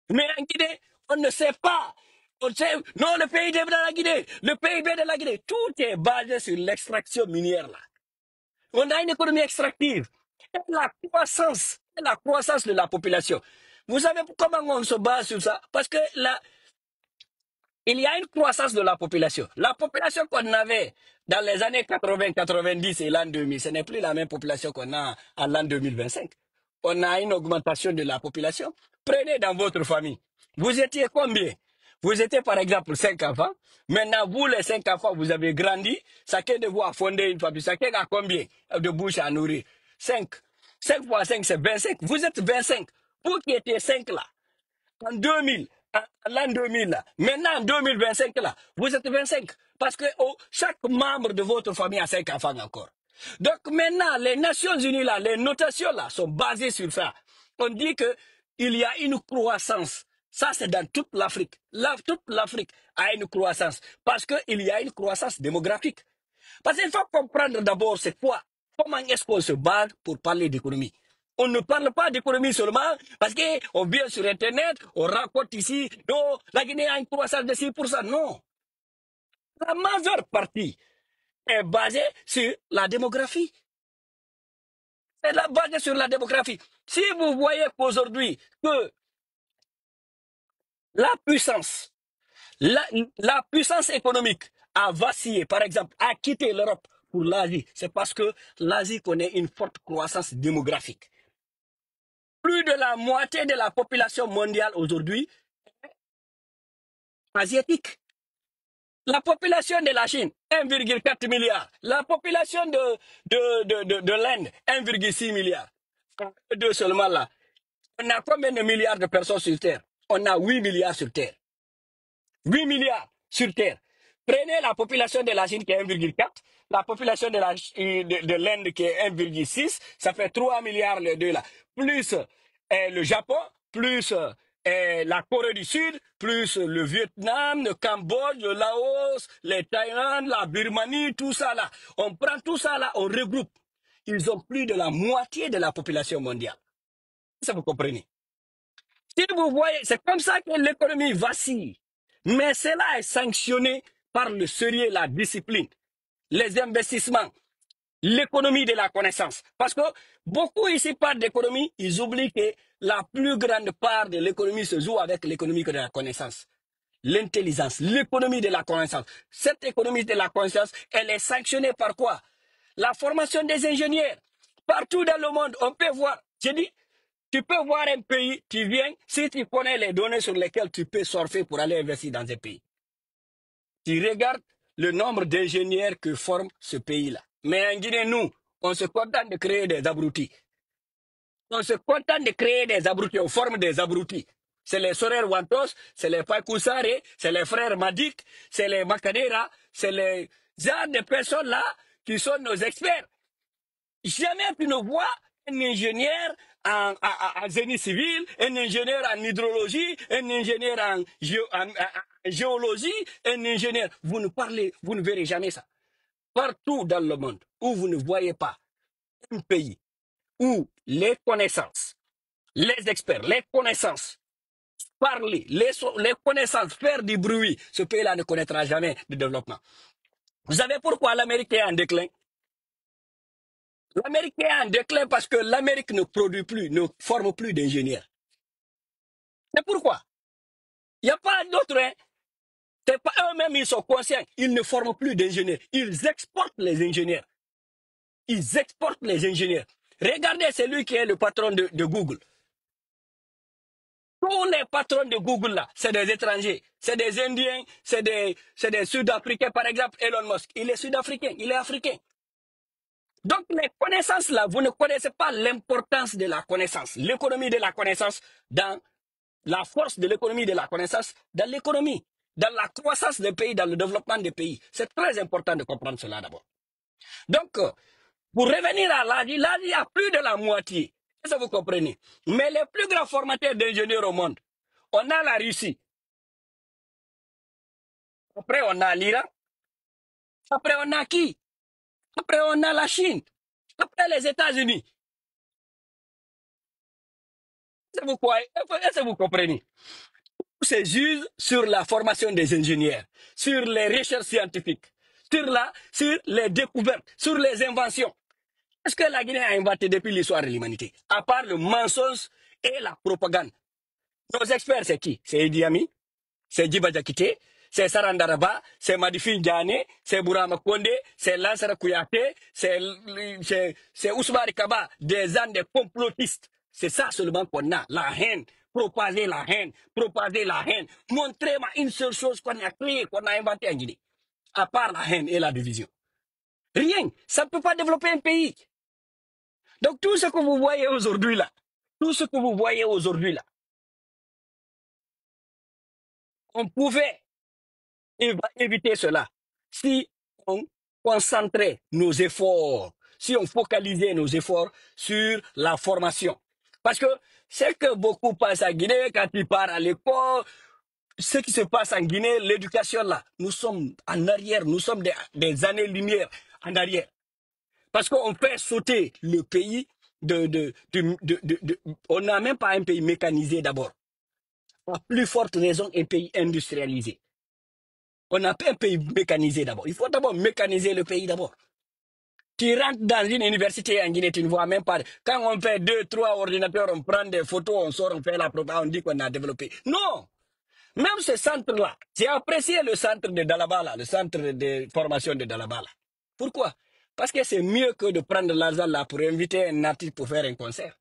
Mais en Guinée, on ne sait pas. On sait, non, le PIB de la Guinée, le PIB de la Guinée, tout est basé sur l'extraction minière là. On a une économie extractive. Et la croissance de la population. Vous savez comment on se base sur ça? Parce que là, il y a une croissance de la population. La population qu'on avait dans les années 80, 90 et l'an 2000, ce n'est plus la même population qu'on a en l'an 2025. On a une augmentation de la population. Prenez dans votre famille. Vous étiez combien? Vous étiez par exemple 5 enfants. Maintenant, vous, les 5 enfants, vous avez grandi. Chacun de vous a fondé une famille. Chacun a combien de bouches à nourrir? 5. 5 fois 5, c'est 25. Vous êtes 25. Vous qui étiez 5 là, en 2000, en l'an 2000 là, maintenant en 2025 là, vous êtes 25. Parce que chaque membre de votre famille a 5 enfants encore. Donc maintenant, les Nations Unies là, les notations là, sont basées sur ça. On dit que il y a une croissance. Ça, c'est dans toute l'Afrique. Toute l'Afrique a une croissance. Parce qu'il y a une croissance démographique. Parce qu'il faut comprendre d'abord c'est quoi. Comment est-ce qu'on se bat pour parler d'économie? On ne parle pas d'économie seulement parce qu'on vient sur Internet, on raconte ici, non, la Guinée a une croissance de 6%. Non. La majeure partie est basée sur la démographie. C'est basée sur la démographie. Si vous voyez qu'aujourd'hui, que la puissance, la puissance économique a vacillé, par exemple, a quitté l'Europe pour l'Asie, c'est parce que l'Asie connaît une forte croissance démographique. Plus de la moitié de la population mondiale aujourd'hui est asiatique. La population de la Chine, 1,4 milliard. La population de l'Inde, 1,6 milliard. Deux seulement là. On a combien de milliards de personnes sur Terre? On a 8 milliards sur Terre. 8 milliards sur Terre. Prenez la population de la Chine qui est 1,4, la population de l'Inde qui est 1,6, ça fait 3 milliards les deux là. Plus le Japon, plus la Corée du Sud, plus le Vietnam, le Cambodge, le Laos, les Thaïlande, la Birmanie, tout ça là. On prend tout ça là, on regroupe. ils ont plus de la moitié de la population mondiale. Ça, vous comprenez? Si vous voyez, c'est comme ça que l'économie vacille. Mais cela est sanctionné par le sérieux, la discipline, les investissements, l'économie de la connaissance. Parce que beaucoup ici parlent d'économie, ils oublient que la plus grande part de l'économie se joue avec l'économie de la connaissance. L'intelligence, l'économie de la connaissance. Cette économie de la connaissance, elle est sanctionnée par quoi? La formation des ingénieurs. Partout dans le monde, on peut voir. J'ai dit, tu peux voir un pays, tu viens, si tu connais les données sur lesquelles tu peux surfer pour aller investir dans un pays. Tu regardes le nombre d'ingénieurs que forme ce pays-là. Mais en Guinée, nous, on se contente de créer des abrutis. On se contente de créer des abrutis, on forme des abrutis. C'est les Sorer Wantos, c'est les Paikousare, c'est les frères Madik, c'est les Makadera, c'est les gens de personnes-là qui sont nos experts. Jamais tu ne vois un ingénieur en génie civil, un ingénieur en hydrologie, un ingénieur en géologie, un ingénieur. Vous ne verrez jamais ça. Partout dans le monde où vous ne voyez pas un pays où les connaissances, les experts, les connaissances, parler, les connaissances, faire du bruit, ce pays-là ne connaîtra jamais de développement. Vous savez pourquoi l'Amérique est en déclin? L'Amérique est en déclin parce que l'Amérique ne produit plus, ne forme plus d'ingénieurs. C'est pourquoi. Il n'y a pas d'autre. Hein. C'est pas eux-mêmes, ils sont conscients. Ils ne forment plus d'ingénieurs. Ils exportent les ingénieurs. Ils exportent les ingénieurs. Regardez celui qui est le patron de Google. Tous les patrons de Google là, c'est des étrangers, c'est des Indiens, c'est des Sud-Africains. Par exemple, Elon Musk, il est Sud-Africain, il est africain. Donc les connaissances là, vous ne connaissez pas l'importance de la connaissance, l'économie de la connaissance dans la force de l'économie de la connaissance dans l'économie, dans la croissance des pays, dans le développement des pays. C'est très important de comprendre cela d'abord. Donc, pour revenir à l'Asie, l'Asie a plus de la moitié. Est-ce que vous comprenez? Mais les plus grands formateurs d'ingénieurs au monde, on a la Russie. Après, on a l'Iran. Après, on a qui? Après, on a la Chine. Après, les États-Unis. Est-ce que vous comprenez? Tout se juge sur la formation des ingénieurs, sur les recherches scientifiques, sur les découvertes, sur les inventions. Est-ce que la Guinée a inventé depuis l'histoire de l'humanité? À part le mensonge et la propagande. Nos experts, c'est qui? C'est Idi Amin, c'est Djiba Diakité, c'est Sarandaraba, c'est Madifi Diané, c'est Bourama Konde, c'est Lansara Kouyaté, c'est Ousmane Kaba, des gens des complotistes. C'est ça seulement qu'on a, la haine. Propager la haine, propager la haine. Montrez-moi une seule chose qu'on a créée, qu'on a inventée en Guinée. À part la haine et la division. Rien. Ça ne peut pas développer un pays. Donc tout ce que vous voyez aujourd'hui là, tout ce que vous voyez aujourd'hui là, on pouvait éviter cela si on concentrait nos efforts, si on focalisait nos efforts sur la formation. Parce que c'est que beaucoup passent en Guinée quand ils partent à l'école, ce qui se passe en Guinée, l'éducation là, nous sommes en arrière, nous sommes des années-lumière en arrière. Parce qu'on fait sauter le pays on n'a même pas un pays mécanisé d'abord. À plus forte raison, un pays industrialisé. On n'a pas un pays mécanisé d'abord. Il faut d'abord mécaniser le pays d'abord. Tu rentres dans une université en Guinée, tu ne vois même pas. Quand on fait 2, 3 ordinateurs, on prend des photos, on sort, on fait la propagande, on dit qu'on a développé. Non! Même ce centre-là, j'ai apprécié le centre de Dalabala, le centre de formation de Dalabala. Pourquoi? Parce que c'est mieux que de prendre l'argent là pour inviter un artiste pour faire un concert.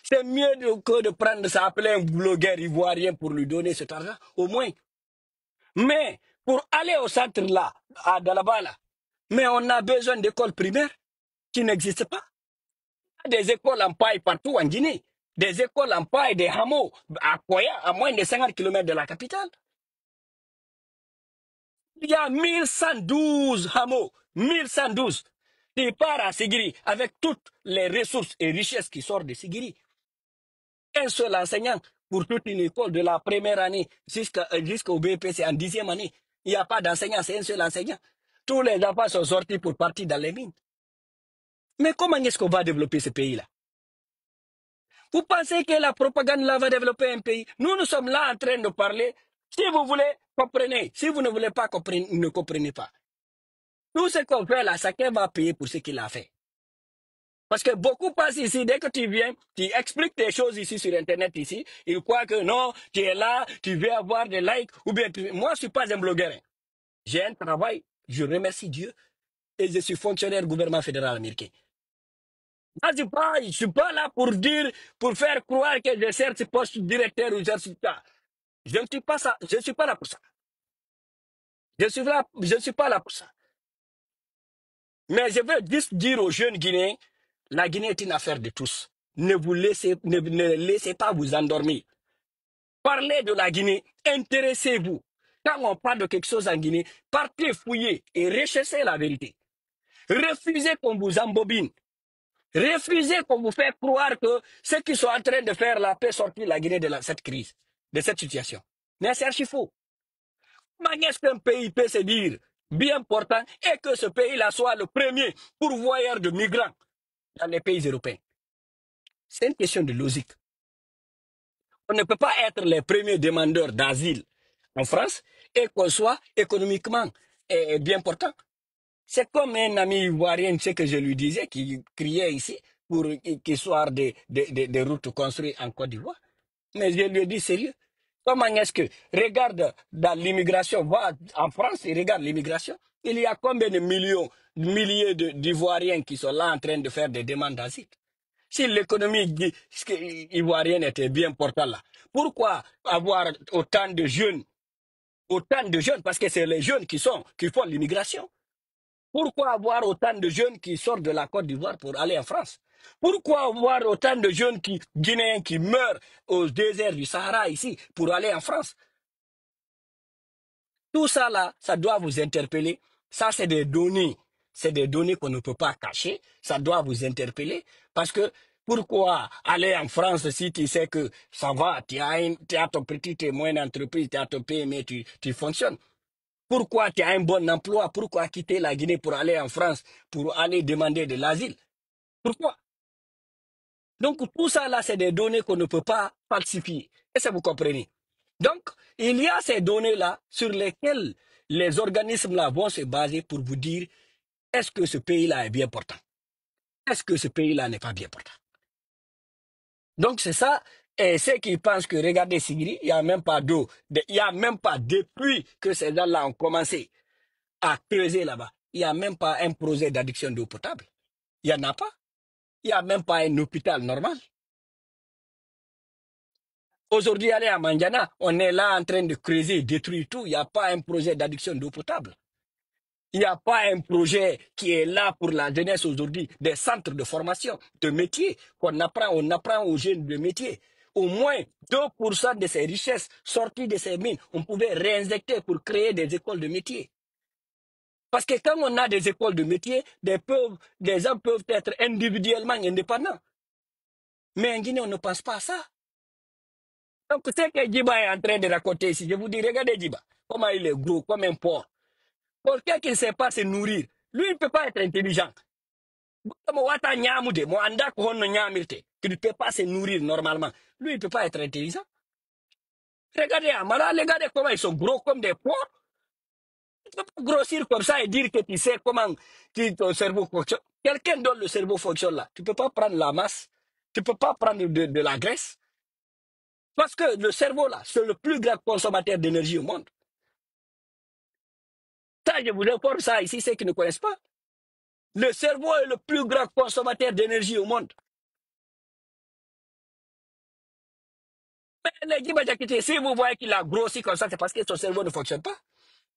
C'est mieux que de prendre ça, appeler un blogueur ivoirien pour lui donner cet argent, au moins. Mais pour aller au centre là, à Dalabala, mais on a besoin d'écoles primaires qui n'existent pas. Des écoles en paille partout en Guinée. Des écoles en paille, des hameaux à Koya, à moins de 50 km de la capitale. Il y a 1112 hameaux, 1112. Tu pars à Sigiri avec toutes les ressources et richesses qui sortent de Sigiri. Un seul enseignant pour toute une école de la première année jusqu'au BPC en 10e année. Il n'y a pas d'enseignant, c'est un seul enseignant. Tous les enfants sont sortis pour partir dans les mines. Mais comment est-ce qu'on va développer ce pays-là? Vous pensez que la propagande là va développer un pays? Nous sommes là en train de parler. Si vous voulez, comprenez. Si vous ne voulez pas comprendre, ne comprenez pas. Tout ce qu'on fait là, chacun va payer pour ce qu'il a fait. Parce que beaucoup passent ici, dès que tu viens, tu expliques tes choses ici sur Internet ici, ils croient que non, tu es là, tu veux avoir des likes, ou bien moi je ne suis pas un blogueur. Hein. J'ai un travail, je remercie Dieu, et je suis fonctionnaire gouvernement fédéral américain. Là, je ne suis pas là pour dire, pour faire croire que je cherche poste directeur ou je suis ça. Je ne suis pas ça, je ne suis pas là pour ça. Je ne suis pas là pour ça. Mais je veux juste dire aux jeunes Guinéens, la Guinée est une affaire de tous. Ne laissez pas vous endormir. Parlez de la Guinée, intéressez-vous. Quand on parle de quelque chose en Guinée, partez fouiller et recherchez la vérité. Refusez qu'on vous embobine. Refusez qu'on vous fait croire que ceux qui sont en train de faire la paix sortir la Guinée de cette crise, de cette situation. Mais c'est archi faux. Comment est-ce qu'un pays peut se dire bien portant et que ce pays-là soit le premier pourvoyeur de migrants dans les pays européens? C'est une question de logique. On ne peut pas être les premiers demandeurs d'asile en France et qu'on soit économiquement bien portant. C'est comme un ami ivoirien, ce que je lui disais, qui criait ici pour qu'il soit des routes construites en Côte d'Ivoire. Mais je lui ai dit sérieux. Comment est-ce que, regarde dans l'immigration, va en France et regarde l'immigration. Il y a combien de milliers d'Ivoiriens qui sont là en train de faire des demandes d'asile? Si l'économie ivoirienne était bien portante là, pourquoi avoir autant de jeunes, parce que c'est les jeunes qui font l'immigration. Pourquoi avoir autant de jeunes qui sortent de la Côte d'Ivoire pour aller en France? Pourquoi avoir autant de jeunes guinéens qui meurent au désert du Sahara ici pour aller en France? Tout ça là, ça doit vous interpeller. Ça, c'est des données. C'est des données qu'on ne peut pas cacher. Ça doit vous interpeller. Parce que pourquoi aller en France si tu sais que ça va, tu as ton petit et moyenne entreprise, tu as ton PME, tu fonctionnes. Pourquoi tu as un bon emploi? Pourquoi quitter la Guinée pour aller en France, pour aller demander de l'asile? Pourquoi? Donc tout ça là, c'est des données qu'on ne peut pas falsifier. Est-ce que vous comprenez? Donc, il y a ces données-là sur lesquelles les organismes-là vont se baser pour vous dire est-ce que ce pays-là est bien portant? Est-ce que ce pays-là n'est pas bien portant? Donc, c'est ça. Et ceux qui pensent que, regardez Sigiri, il n'y a même pas d'eau. Il n'y a même pas, depuis que ces gens-là ont commencé à creuser là-bas, il n'y a même pas un projet d'addiction d'eau potable. Il n'y en a pas. Il n'y a même pas un hôpital normal. Aujourd'hui, allez à Mandiana, on est là en train de creuser, détruire tout. Il n'y a pas un projet d'addiction d'eau potable. Il n'y a pas un projet qui est là pour la jeunesse aujourd'hui, des centres de formation, de métiers qu'on apprend, on apprend aux jeunes de métiers. Au moins 2% de ces richesses sorties de ces mines, on pouvait réinjecter pour créer des écoles de métiers. Parce que quand on a des écoles de métiers, des gens peuvent être individuellement indépendants. Mais en Guinée, on ne pense pas à ça. Donc, ce que Djiba est en train de raconter ici, je vous dis, regardez Djiba, comment il est gros, comme un porc. Quelqu'un qui ne sait pas se nourrir, lui, il ne peut pas être intelligent. Qui ne peut pas se nourrir normalement. Lui, il ne peut pas être intelligent. Regardez Amara, regardez comment ils sont gros comme des porcs. Tu ne peux pas grossir comme ça et dire que tu sais comment ton cerveau fonctionne. Quelqu'un dont le cerveau fonctionne là. Tu ne peux pas prendre la masse. Tu ne peux pas prendre de la graisse. Parce que le cerveau là, c'est le plus grand consommateur d'énergie au monde. Ça, je vous informe ça ici, ceux qui ne connaissent pas. Le cerveau est le plus grand consommateur d'énergie au monde. Mais les Djiba, si vous voyez qu'il a grossi comme ça, c'est parce que son cerveau ne fonctionne pas.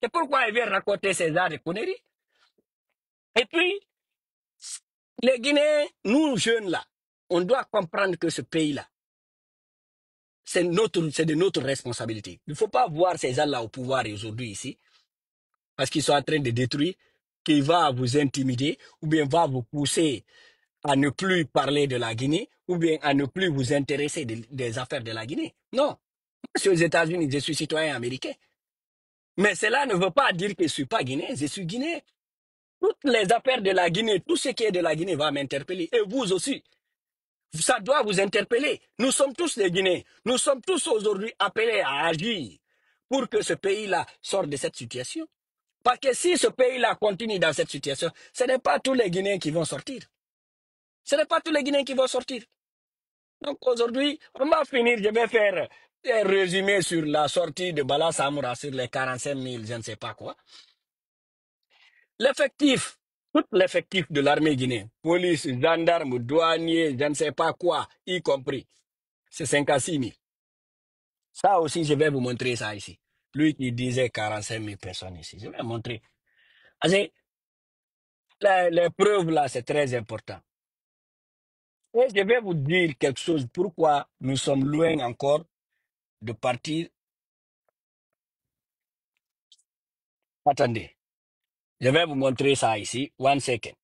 C'est pourquoi il vient raconter ces arts de conneries. Et puis, les Guinéens, nous jeunes là, on doit comprendre que ce pays-là, c'est de notre responsabilité. Il ne faut pas voir ces gens-là au pouvoir aujourd'hui ici, parce qu'ils sont en train de détruire, qui va vous intimider, ou bien va vous pousser à ne plus parler de la Guinée, ou bien à ne plus vous intéresser des affaires de la Guinée. Non. Moi, je suis aux États-Unis, je suis citoyen américain. Mais cela ne veut pas dire que je ne suis pas guinéen, je suis guinéen. Toutes les affaires de la Guinée, tout ce qui est de la Guinée va m'interpeller. Et vous aussi, ça doit vous interpeller. Nous sommes tous des Guinéens. Nous sommes tous aujourd'hui appelés à agir pour que ce pays-là sorte de cette situation. Parce que si ce pays-là continue dans cette situation, ce n'est pas tous les Guinéens qui vont sortir. Ce n'est pas tous les Guinéens qui vont sortir. Donc aujourd'hui, on va finir, je vais faire un résumé sur la sortie de Bala Samoura sur les 45 000, je ne sais pas quoi. L'effectif, tout l'effectif de l'armée guinéenne, police, gendarmes, douaniers, je ne sais pas quoi, y compris, c'est 56 000. Ça aussi, je vais vous montrer ça ici. Lui qui disait 45 000 personnes ici, je vais montrer. Parce que les preuves là, c'est très important. Et je vais vous dire quelque chose, pourquoi nous sommes loin encore de partir. Attendez, je vais vous montrer ça ici. One second.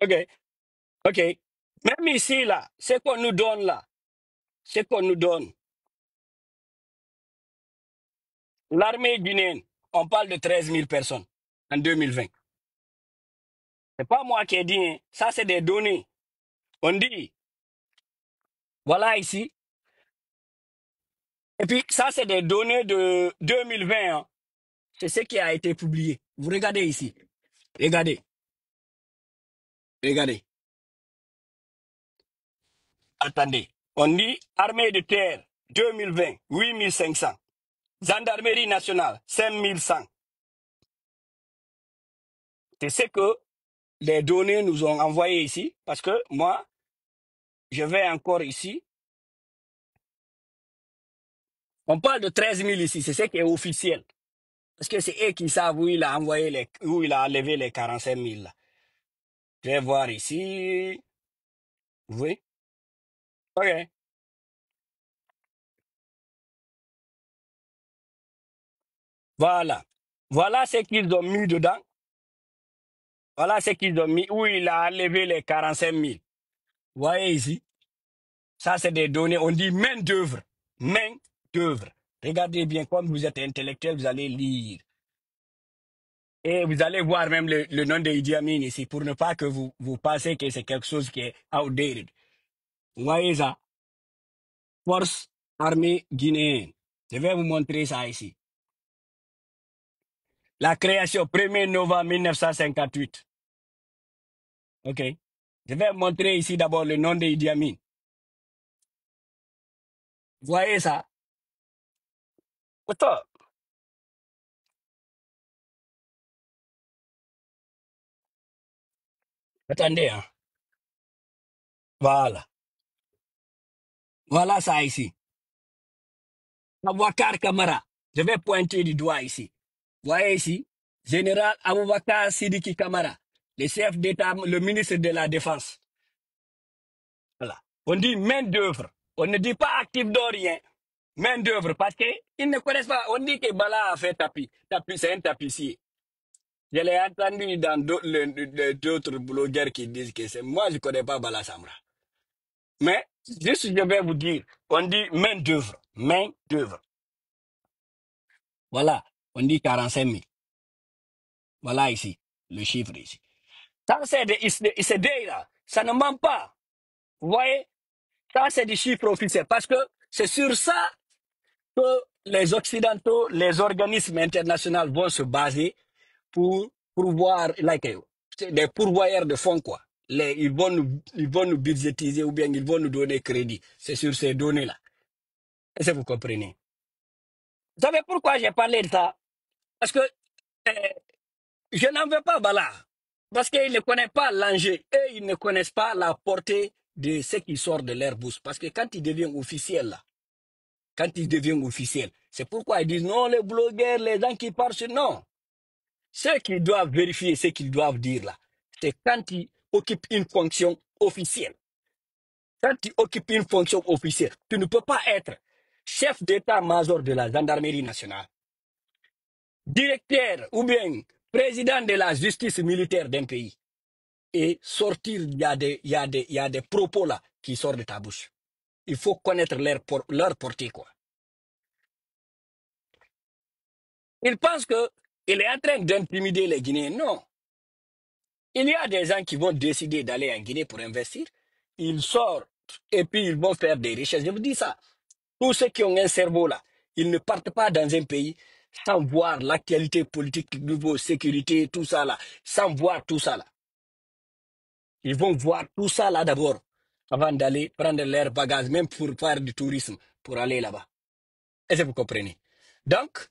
OK, OK. Même ici, là, ce qu'on nous donne là, ce qu'on nous donne, l'armée guinéenne, on parle de 13 000 personnes en 2020. C'est pas moi qui ai dit, hein. Ça c'est des données. On dit, voilà ici. Et puis ça c'est des données de 2020, hein. C'est ce qui a été publié. Vous regardez ici. Regardez, regardez. Attendez. On dit armée de terre 2020, 8500. Gendarmerie nationale, 5100. C'est ce que les données nous ont envoyé ici. Parce que moi, je vais encore ici. On parle de 13 000 ici. C'est ce qui est officiel. Parce que c'est eux qui savent où il a envoyé où il a enlevé les 45 000 là. Je vais voir ici. Oui. OK. Voilà. Voilà ce qu'ils ont mis dedans. Voilà ce qu'ils ont mis où il a enlevé les 45 000. Vous voyez ici. Ça, c'est des données. On dit main d'œuvre. Main d'œuvre. Regardez bien, comme vous êtes intellectuel, vous allez lire. Et vous allez voir même le nom de Idi Amin ici pour ne pas que vous pensez que c'est quelque chose qui est outdated. Vous voyez ça? Force armée guinéenne. Je vais vous montrer ça ici. La création 1er novembre 1958. OK. Je vais vous montrer ici d'abord le nom de Idi Amin. Vous voyez ça? Autant. Attendez, hein. Voilà. Voilà ça ici. Abouakar Kamara. Je vais pointer du doigt ici. Vous voyez ici? Général Aboubakar Sidiki Kamara. Le chef d'État, le ministre de la Défense. Voilà. On dit main d'œuvre. On ne dit pas actif d'orient. Main d'œuvre. Parce qu'ils ne connaissent pas. On dit que Bala a fait tapis. Tapis, c'est un tapissier. Je l'ai entendu dans d'autres blogueurs qui disent que c'est moi, je ne connais pas Bala Samra. Mais, juste, je vais vous dire, on dit main d'œuvre. Main d'œuvre. Voilà. On dit 45 000. Voilà ici. Le chiffre ici. Ça, c'est des là. Ça ne ment pas. Vous voyez? Ça, c'est des chiffres officiels. Parce que c'est sur ça que les Occidentaux, les organismes internationaux vont se baser pour pourvoir, c'est des pourvoyeurs de fonds, quoi. Ils vont nous budgétiser ou bien ils vont nous donner crédit. C'est sur ces données-là. Est-ce que vous comprenez? Vous savez pourquoi j'ai parlé de ça? Parce que euh, je n'en veux pas, Bala. Parce qu'ils ne connaissent pas l'enjeu et ils ne connaissent pas la portée de ce qui sort de leur bouche. Parce que quand ils deviennent officiels, là, quand ils deviennent officiels, c'est pourquoi ils disent non, les blogueurs, les gens qui parlent sur. Non. Ceux qui doivent vérifier ce qu'ils doivent dire là, c'est quand ils occupent une fonction officielle. Quand tu occupes une fonction officielle, tu ne peux pas être chef d'état-major de la gendarmerie nationale, directeur ou bien président de la justice militaire d'un pays et sortir, il y a des propos là qui sortent de ta bouche. Il faut connaître leur portée, quoi. Il pense que il est en train d'intimider les Guinéens. Non. Il y a des gens qui vont décider d'aller en Guinée pour investir. Ils sortent et puis ils vont faire des richesses. Je vous dis ça. Tous ceux qui ont un cerveau là, ils ne partent pas dans un pays sans voir l'actualité politique, niveau sécurité, tout ça là, sans voir tout ça là. Ils vont voir tout ça là d'abord avant d'aller prendre leur bagage, même pour faire du tourisme, pour aller là-bas. Est-ce que vous comprenez? Donc,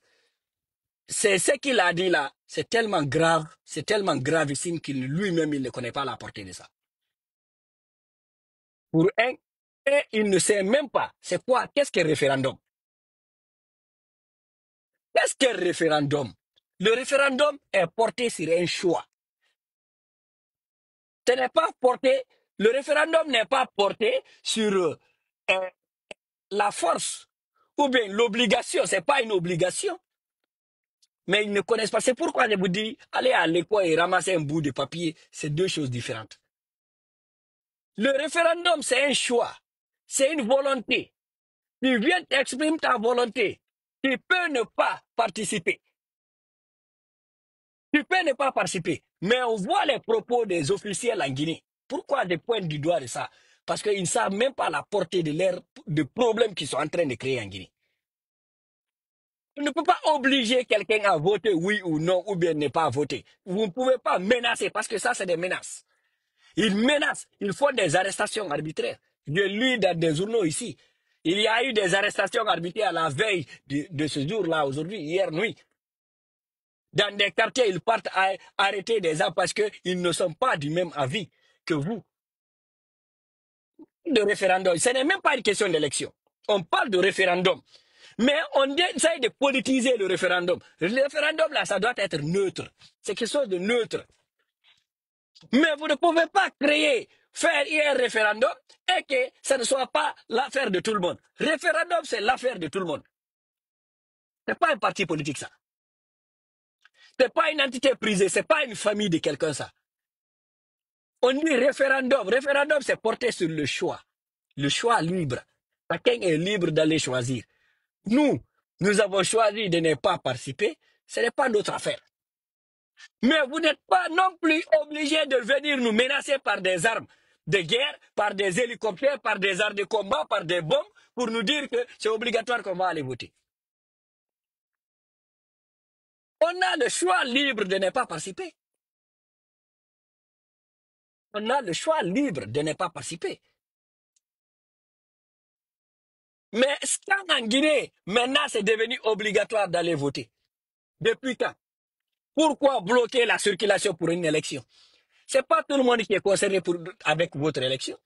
c'est ce qu'il a dit là, c'est tellement gravissime qu'il lui-même, il ne connaît pas la portée de ça. Pour un, et il ne sait même pas c'est quoi, qu'est-ce qu'un référendum? Qu'est-ce qu'un référendum? Le référendum est porté sur un choix. Ce n'est pas porté, le référendum n'est pas porté sur la force ou bien l'obligation. Ce n'est pas une obligation. Mais ils ne connaissent pas. C'est pourquoi je vous dis, aller à l'école et ramasser un bout de papier, c'est deux choses différentes. Le référendum, c'est un choix. C'est une volonté. Tu viens t'exprimer ta volonté. Tu peux ne pas participer. Tu peux ne pas participer. Mais on voit les propos des officiels en Guinée. Pourquoi des points du doigt de ça? Parce qu'ils ne savent même pas la portée de problèmes qu'ils sont en train de créer en Guinée. On ne peut pas obliger quelqu'un à voter oui ou non, ou bien ne pas voter. Vous ne pouvez pas menacer, parce que ça, c'est des menaces. Ils menacent, ils font des arrestations arbitraires. Je lis dans des journaux ici. Il y a eu des arrestations arbitraires à la veille de ce jour-là, aujourd'hui, hier nuit. Dans des quartiers, ils partent à arrêter des gens parce qu'ils ne sont pas du même avis que vous. De référendum, ce n'est même pas une question d'élection. On parle de référendum. Mais on essaie de politiser le référendum. Le référendum, là, ça doit être neutre. C'est quelque chose de neutre. Mais vous ne pouvez pas faire un référendum et que ça ne soit pas l'affaire de tout le monde. Référendum, c'est l'affaire de tout le monde. Ce n'est pas un parti politique, ça. Ce n'est pas une entité prisée, ce n'est pas une famille de quelqu'un, ça. On dit référendum. Référendum, c'est porté sur le choix. Le choix libre. Chacun est libre d'aller choisir. Nous avons choisi de ne pas participer. Ce n'est pas notre affaire. Mais vous n'êtes pas non plus obligé de venir nous menacer par des armes de guerre, par des hélicoptères, par des armes de combat, par des bombes, pour nous dire que c'est obligatoire qu'on va aller voter. On a le choix libre de ne pas participer. On a le choix libre de ne pas participer. Mais quand en Guinée, maintenant c'est devenu obligatoire d'aller voter. Depuis quand? Pourquoi bloquer la circulation pour une élection? Ce n'est pas tout le monde qui est concerné avec votre élection.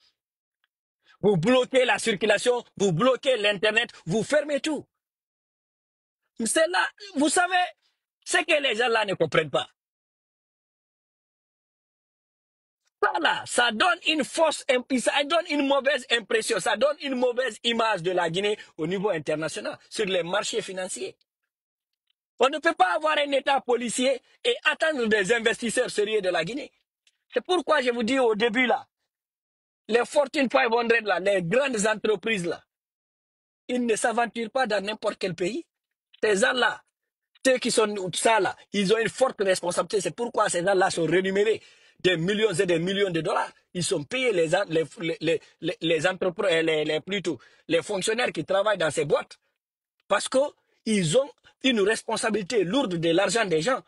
Vous bloquez la circulation, vous bloquez l'Internet, vous fermez tout. C'est là, vous savez, ce que les gens là ne comprennent pas. Ça là, ça donne ça donne une mauvaise impression, ça donne une mauvaise image de la Guinée au niveau international, sur les marchés financiers. On ne peut pas avoir un État policier et attendre des investisseurs sérieux de la Guinée. C'est pourquoi je vous dis au début là, les Fortune 500 là, les grandes entreprises là, ils ne s'aventurent pas dans n'importe quel pays. Ces gens-là, ceux qui sont ça là, ils ont une forte responsabilité. C'est pourquoi ces gens-là sont rémunérés des millions et des millions de dollars. Ils sont payés les entrepreneurs, plutôt les fonctionnaires qui travaillent dans ces boîtes. Parce qu'ils ont une responsabilité lourde de l'argent des gens.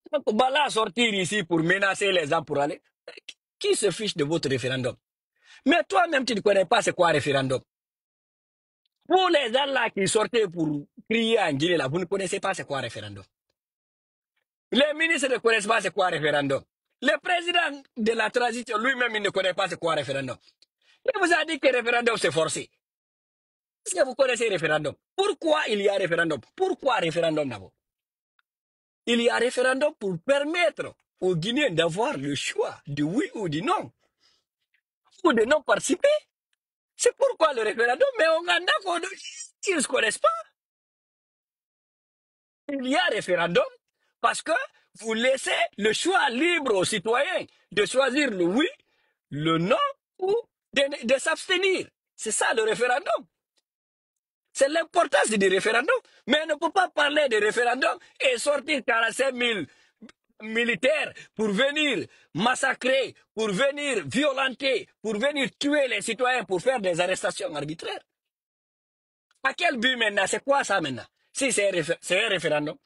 Donc, voilà sortir ici pour menacer les gens pour aller. Qui se fiche de votre référendum? Mais toi-même, tu ne connais pas c'est quoi un référendum. Pour les gens là qui sortaient pour crier en Guinée, là, vous ne connaissez pas c'est quoi un référendum. Les ministres ne connaissent pas c'est quoi un référendum. Le président de la transition lui-même, il ne connaît pas c'est quoi un référendum. Il vous a dit que le référendum c'est forcé. Est-ce que vous connaissez le référendum? Pourquoi il y a référendum? Pourquoi référendum d'abord? Il y a référendum pour permettre aux Guinéens d'avoir le choix du oui ou du non. ou de non participer. C'est pourquoi le référendum, mais on a d'accord, ils ne se connaissent pas. Il y a référendum parce que vous laissez le choix libre aux citoyens de choisir le oui, le non ou de s'abstenir. C'est ça le référendum. C'est l'importance du référendum. Mais on ne peut pas parler de référendum et sortir 45 000 militaires pour venir massacrer, pour venir violenter, pour venir tuer les citoyens, pour faire des arrestations arbitraires. À quel but maintenant? C'est quoi ça maintenant? Si c'est un référendum.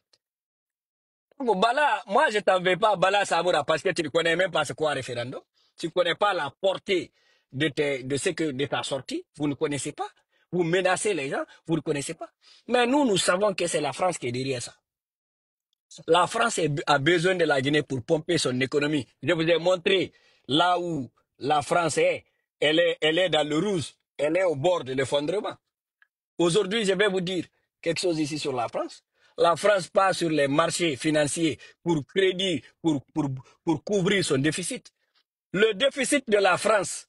Bon, Bala, moi je t'en veux pas, Bala Samoura, parce que tu ne connais même pas ce qu'est un référendum. Tu ne connais pas la portée de ta sortie. Vous ne connaissez pas. Vous menacez les gens, vous ne connaissez pas. Mais nous savons que c'est la France qui est derrière ça. La France a besoin de la Guinée pour pomper son économie. Je vous ai montré là où la France est. Elle est dans le rouge. Elle est au bord de l'effondrement. Aujourd'hui, je vais vous dire quelque chose ici sur la France. La France passe sur les marchés financiers pour crédit, pour couvrir son déficit. Le déficit de la France,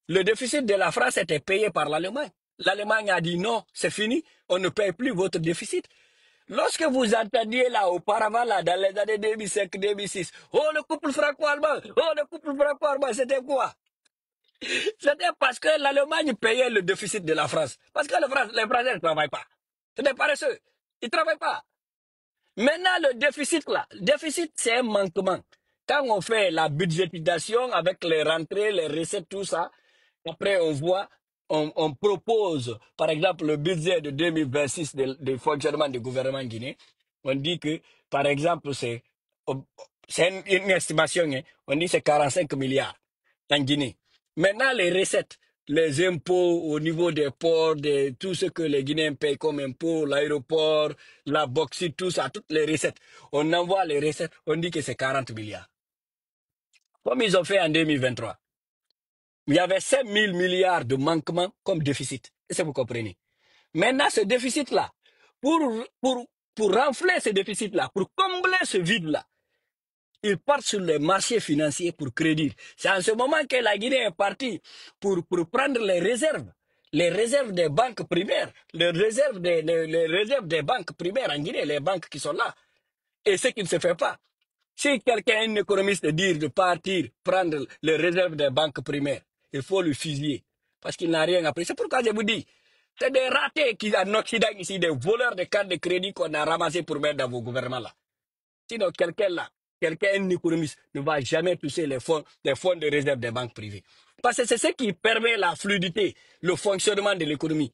le déficit de la France était payé par l'Allemagne. L'Allemagne a dit non, c'est fini, on ne paye plus votre déficit. Lorsque vous entendiez là auparavant, là, dans les années 2005-2006, oh le couple franco-allemand, oh le couple franco-allemand, c'était quoi? C'était parce que l'Allemagne payait le déficit de la France. Parce que les Français ne travaillent pas. C'est des paresseux. Ils ne travaillent pas. Maintenant, le déficit là, le déficit c'est un manquement. Quand on fait la budgétisation avec les rentrées, les recettes, tout ça, après on voit, on propose, par exemple, le budget de 2026 de fonctionnement du gouvernement guinéen. On dit que, par exemple, c'est une estimation, hein, on dit que c'est 45 milliards en Guinée. Maintenant, les recettes, les impôts au niveau des ports, de tout ce que les Guinéens payent comme impôts, l'aéroport, la bauxite, tout ça, toutes les recettes. On envoie les recettes, on dit que c'est 40 milliards. Comme ils ont fait en 2023. Il y avait 5 000 milliards de manquements comme déficit. Est-ce que vous comprenez? Maintenant, ce déficit-là, pour, pour, pour renfler ce déficit-là, pour combler ce vide-là, ils partent sur les marchés financiers pour crédit. C'est en ce moment que la Guinée est partie pour prendre les réserves des banques primaires, les réserves des banques primaires en Guinée, les banques qui sont là. Et ce qui ne se fait pas. Si quelqu'un, un économiste, dit de partir prendre les réserves des banques primaires, il faut le fusiller. Parce qu'il n'a rien appris. C'est pourquoi je vous dis, c'est des ratés qui en Occident ici, des voleurs de cartes de crédit qu'on a ramassés pour mettre dans vos gouvernements là. Sinon, quelqu'un là, un économiste, ne va jamais toucher les fonds de réserve des banques privées. Parce que c'est ce qui permet la fluidité, le fonctionnement de l'économie.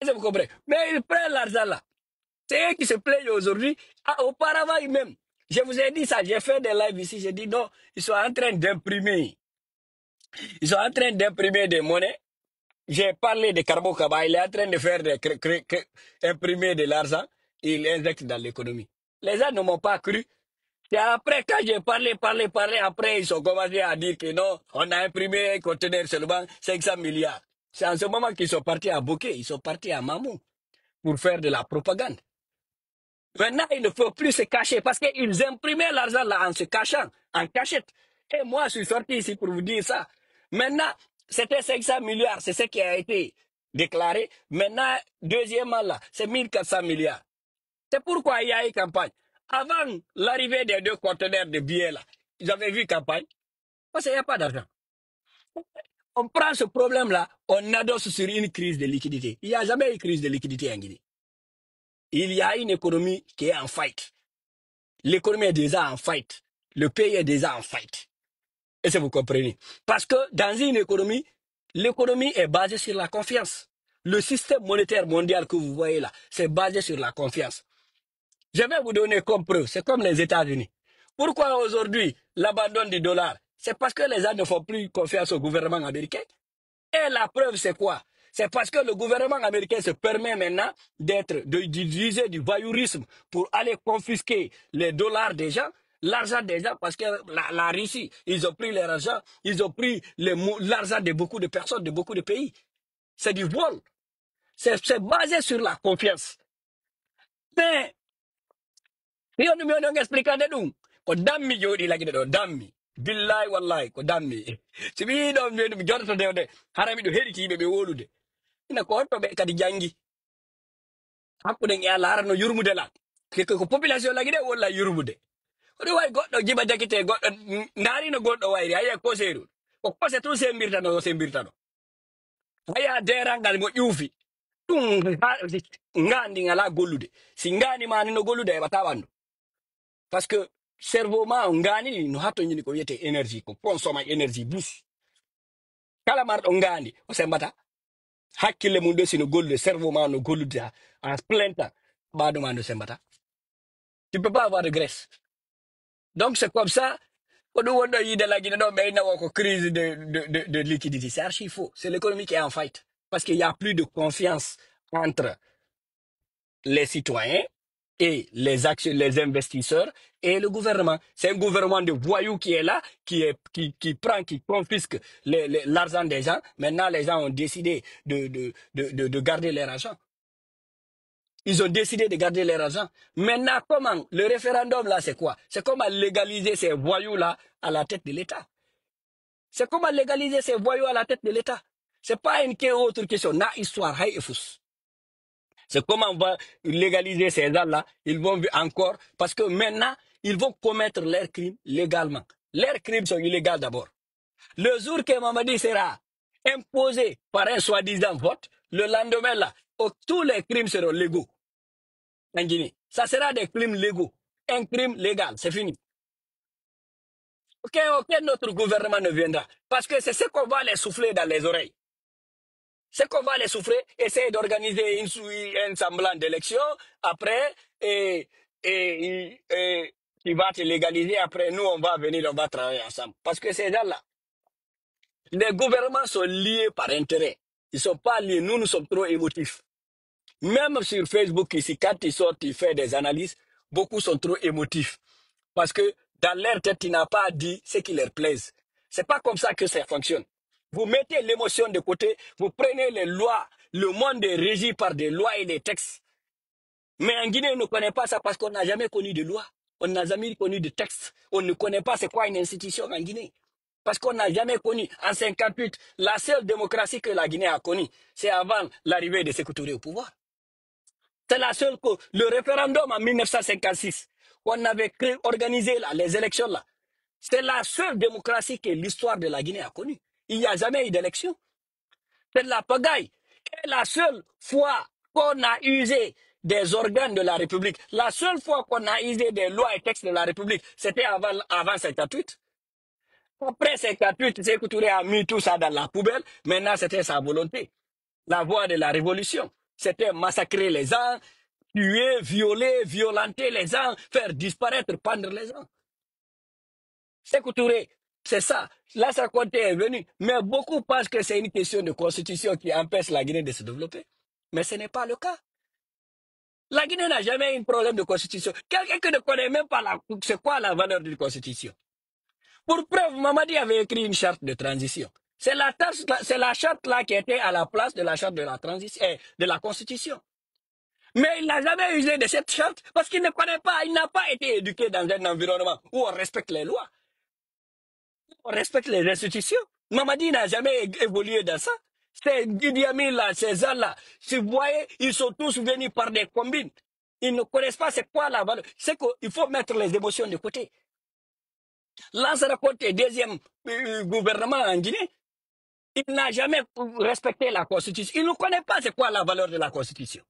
Est-ce que vous comprenez? Mais ils prennent l'argent là. C'est eux qui se plaignent aujourd'hui. Ah, auparavant même, je vous ai dit ça, j'ai fait des lives ici, j'ai dit non, ils sont en train d'imprimer. Ils sont en train d'imprimer des monnaies. J'ai parlé de Carbo Kaba, il est en train de faire imprimer de l'argent, il injecte dans l'économie. Les gens ne m'ont pas cru. Et après, quand j'ai parlé, après, ils ont commencé à dire que non, on a imprimé un conteneur seulement 500 milliards. C'est en ce moment qu'ils sont partis à Bokeh, ils sont partis à Mamou pour faire de la propagande. Maintenant, il ne faut plus se cacher parce qu'ils imprimaient l'argent là en se cachant, en cachette. Et moi, je suis sorti ici pour vous dire ça. Maintenant, c'était 500 milliards, c'est ce qui a été déclaré. Maintenant, deuxièmement là, c'est 1400 milliards. C'est pourquoi il y a eu campagne. Avant l'arrivée des 2 conteneurs de billets là, ils avaient vu campagne. Parce qu'il n'y a pas d'argent. On prend ce problème-là, on adosse sur une crise de liquidité. Il n'y a jamais eu crise de liquidité en Guinée. Il y a une économie qui est en fight. L'économie est déjà en fight. Le pays est déjà en fight. Est-ce que vous comprenez? Parce que dans une économie, l'économie est basée sur la confiance. Le système monétaire mondial que vous voyez là, c'est basé sur la confiance. Je vais vous donner comme preuve, c'est comme les États-Unis. Pourquoi aujourd'hui l'abandon du dollar? C'est parce que les gens ne font plus confiance au gouvernement américain. Et la preuve, c'est quoi? C'est parce que le gouvernement américain se permet maintenant d'utiliser du voyeurisme pour aller confisquer les dollars des gens, l'argent des gens, parce que la Russie, ils ont pris leur argent, ils ont pris l'argent de beaucoup de personnes, de beaucoup de pays. C'est du vol. C'est basé sur la confiance. Mais, il y a un explication de nous. Dammi, yo, il a dit, dammi. billahi wallahi ko dammi so mi yiɗo mi jodoto dewde harami ɗo heɗiti yimɓe ɓe wolude ina ko hotto ɓe kadi jangi hakkude e Allah arano yurmude la ko population lagi de walla yurmude oɗo wawi goɗɗo jiba jakite goɗɗo darino goɗɗo wayri haya koseru ko kose tun sembirtano haya derangal mo ƴuufi ɗum ngandi ngala gollude si ngani ma ni no gollude heɓata ɓandu parce que cerveau ma o ngani no hatto ñini ko wiyete énergie ko consomme énergie bus kala marɗo ngandi o sembata hakkille mum ɗo sino gollude cerveau ma no gollude à plein temps ɓaɗo ma no sembata tu peux pas avoir de graisse donc c'est comme ça ko ɗum wonɗo yiide laggine ɗo ɓe nawo ko crise de liquidité c'est archi faux c'est l'économie qui est en faillite parce qu'il y a plus de confiance entre les citoyens et les investisseurs et le gouvernement. C'est un gouvernement de voyous qui est là, qui prend, qui confisque l'argent des gens. Maintenant, les gens ont décidé de garder leur argent. Ils ont décidé de garder leur argent. Maintenant, comment? Le référendum, là, c'est quoi? C'est comment légaliser ces voyous-là à la tête de l'État. C'est comment légaliser ces voyous à la tête de l'État. C'est pas une autre question. Na histoire, hay et fous. C'est comment on va légaliser ces gens-là. Ils vont encore, parce que maintenant, ils vont commettre leurs crimes légalement. Leurs crimes sont illégaux d'abord. Le jour que Mamadi sera imposé par un soi-disant vote, le lendemain là, tous les crimes seront légaux en Guinée. Ça sera des crimes légaux. Un crime légal, c'est fini. Aucun autre gouvernement ne viendra. Parce que c'est ce qu'on va les souffler dans les oreilles. C'est qu'on va les souffrir, essayer d'organiser un semblant d'élection, après, et qui va te légaliser, après nous on va venir, on va travailler ensemble. Parce que ces gens-là, les gouvernements sont liés par intérêt. Ils ne sont pas liés, nous sommes trop émotifs. Même sur Facebook ici, quand ils sortent, ils font des analyses, beaucoup sont trop émotifs. Parce que dans leur tête, ils n'ont pas dit ce qui leur plaise. C'est pas comme ça que ça fonctionne. Vous mettez l'émotion de côté, vous prenez les lois. Le monde est régi par des lois et des textes. Mais en Guinée, on ne connaît pas ça parce qu'on n'a jamais connu de loi. On n'a jamais connu de texte. On ne connaît pas c'est quoi une institution en Guinée. Parce qu'on n'a jamais connu. En 58, la seule démocratie que la Guinée a connue, c'est avant l'arrivée de Sékou Touré au pouvoir. C'est la seule que le référendum en 1956, on avait organisé là, les élections là. C'est la seule démocratie que l'histoire de la Guinée a connue. Il n'y a jamais eu d'élection. C'est de la pagaille. Et la seule fois qu'on a usé des organes de la République, la seule fois qu'on a usé des lois et textes de la République, c'était avant 58. Après 58, Sékou Touré a mis tout ça dans la poubelle. Maintenant, c'était sa volonté. La voie de la révolution, c'était massacrer les gens, tuer, violer, violenter les gens, faire disparaître, pendre les gens. Sékou Touré, c'est ça. Là, ça Conté est venu. Mais beaucoup pensent que c'est une question de constitution qui empêche la Guinée de se développer. Mais ce n'est pas le cas. La Guinée n'a jamais eu un problème de constitution. Quelqu'un qui ne connaît même pas c'est quoi la valeur d'une constitution. Pour preuve, Mamadi avait écrit une charte de transition. C'est la charte là qui était à la place de la charte de la transition, de la constitution. Mais il n'a jamais usé de cette charte parce qu'il ne connaît pas, il n'a pas été éduqué dans un environnement où on respecte les lois, où on respecte les institutions. Mamadi n'a jamais évolué dans ça. Ces Idi Amin là, ces gens-là, si vous voyez, ils sont tous venus par des combines. Ils ne connaissent pas c'est quoi la valeur. C'est qu'il faut mettre les émotions de côté. Lansana Conté, deuxième gouvernement en Guinée, il n'a jamais respecté la Constitution. Il ne connaît pas c'est quoi la valeur de la Constitution.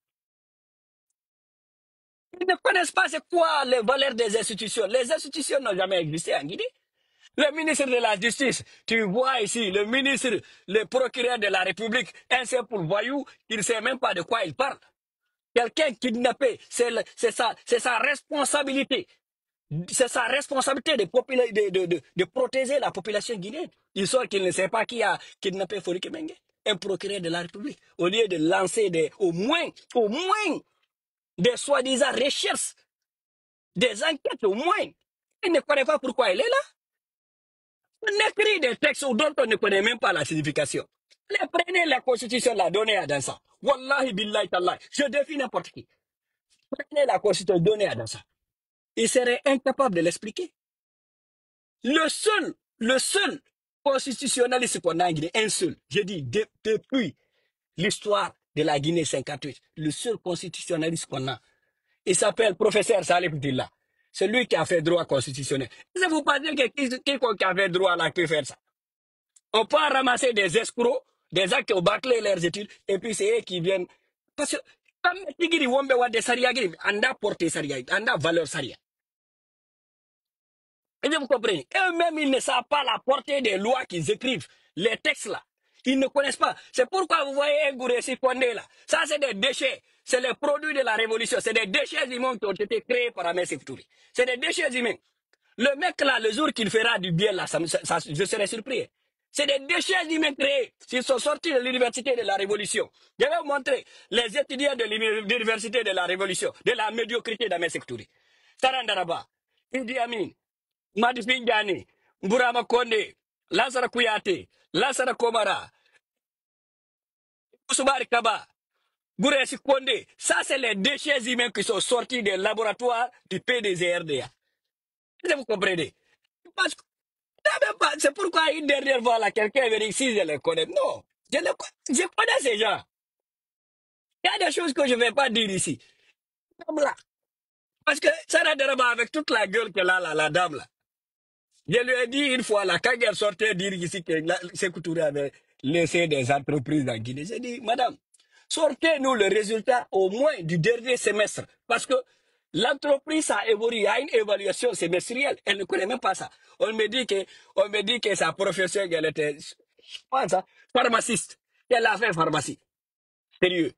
Ils ne connaissent pas c'est quoi les valeurs des institutions. Les institutions n'ont jamais existé en Guinée. Le ministre de la Justice, tu vois ici, le ministre, le procureur de la République, un simple voyou, il ne sait même pas de quoi il parle. Quelqu'un kidnappé, c'est sa responsabilité. C'est sa responsabilité de protéger la population guinéenne. Il sort qu'il ne sait pas qui a kidnappé Forik Mengue, un procureur de la République. Au lieu de lancer au moins, des soi-disant recherches, des enquêtes au moins. Il ne connaît pas pourquoi il est là. On écrit des textes dont on ne connaît même pas la signification. Prenez la constitution, la donnez à Dansa. Wallahi billahi tallahi. Je défie n'importe qui. Prenez la constitution, donnez à Dansa. Il serait incapable de l'expliquer. Le seul constitutionnaliste qu'on a en Guinée, un seul, j'ai dit, depuis l'histoire de la Guinée 58, le seul constitutionnaliste qu'on a, il s'appelle professeur Salif Dilla. C'est lui qui a fait droit constitutionnel. Ne vous pas dire que quiconque qui a fait droit là peut faire ça. On peut ramasser des escrocs, des gens qui ont bâclé leurs études, et puis c'est eux qui viennent. Parce que, comme Tigiri Wombe wa de Saria, on a porté Saria, on a valeur Saria. Et vous comprenez? Eux-mêmes, ils ne savent pas la portée des lois qu'ils écrivent, les textes là. Ils ne connaissent pas. C'est pourquoi vous voyez Ngouressi Kondé là. Ça, c'est des déchets. C'est les produits de la révolution. C'est des déchets humains qui ont été créés par Ahmed Sékou Touré. C'est des déchets humains. Le mec là, le jour qu'il fera du bien là, je serai surpris. C'est des déchets humains créés. S'ils sont sortis de l'université de la Révolution. Je vais vous montrer les étudiants de l'université de la Révolution, de la médiocrité d'Ahmed Sékou Touré. Sarandaraba, Idi Amin, Madifi Ndiané, Mbourama Kondé, Lansana Kouyaté, Lansana Komara, Ousmane Kaba, Gouressi Kondé. Ça, c'est les déchets humains qui sont sortis des laboratoires du PDZRDA. Est-ce que vous comprenez? Parce que c'est pourquoi une dernière fois, là, quelqu'un est venu ici, je les connais. Non, je connais ces gens. Il y a des choses que je ne vais pas dire ici. Comme là. Parce que Sarah Deraba, avec toute la gueule qu'elle a, là, la dame, là. Je lui ai dit une fois, là, quand elle sortait dire ici que Sékou Touré avait laissé des entreprises en Guinée, j'ai dit, madame, sortez-nous le résultat au moins du dernier semestre. Parce que l'entreprise a évolué, il y a une évaluation semestrielle. Elle ne connaît même pas ça. On me dit que sa profession, elle était, je pense, hein, pharmaciste. Elle a fait pharmacie. Sérieux.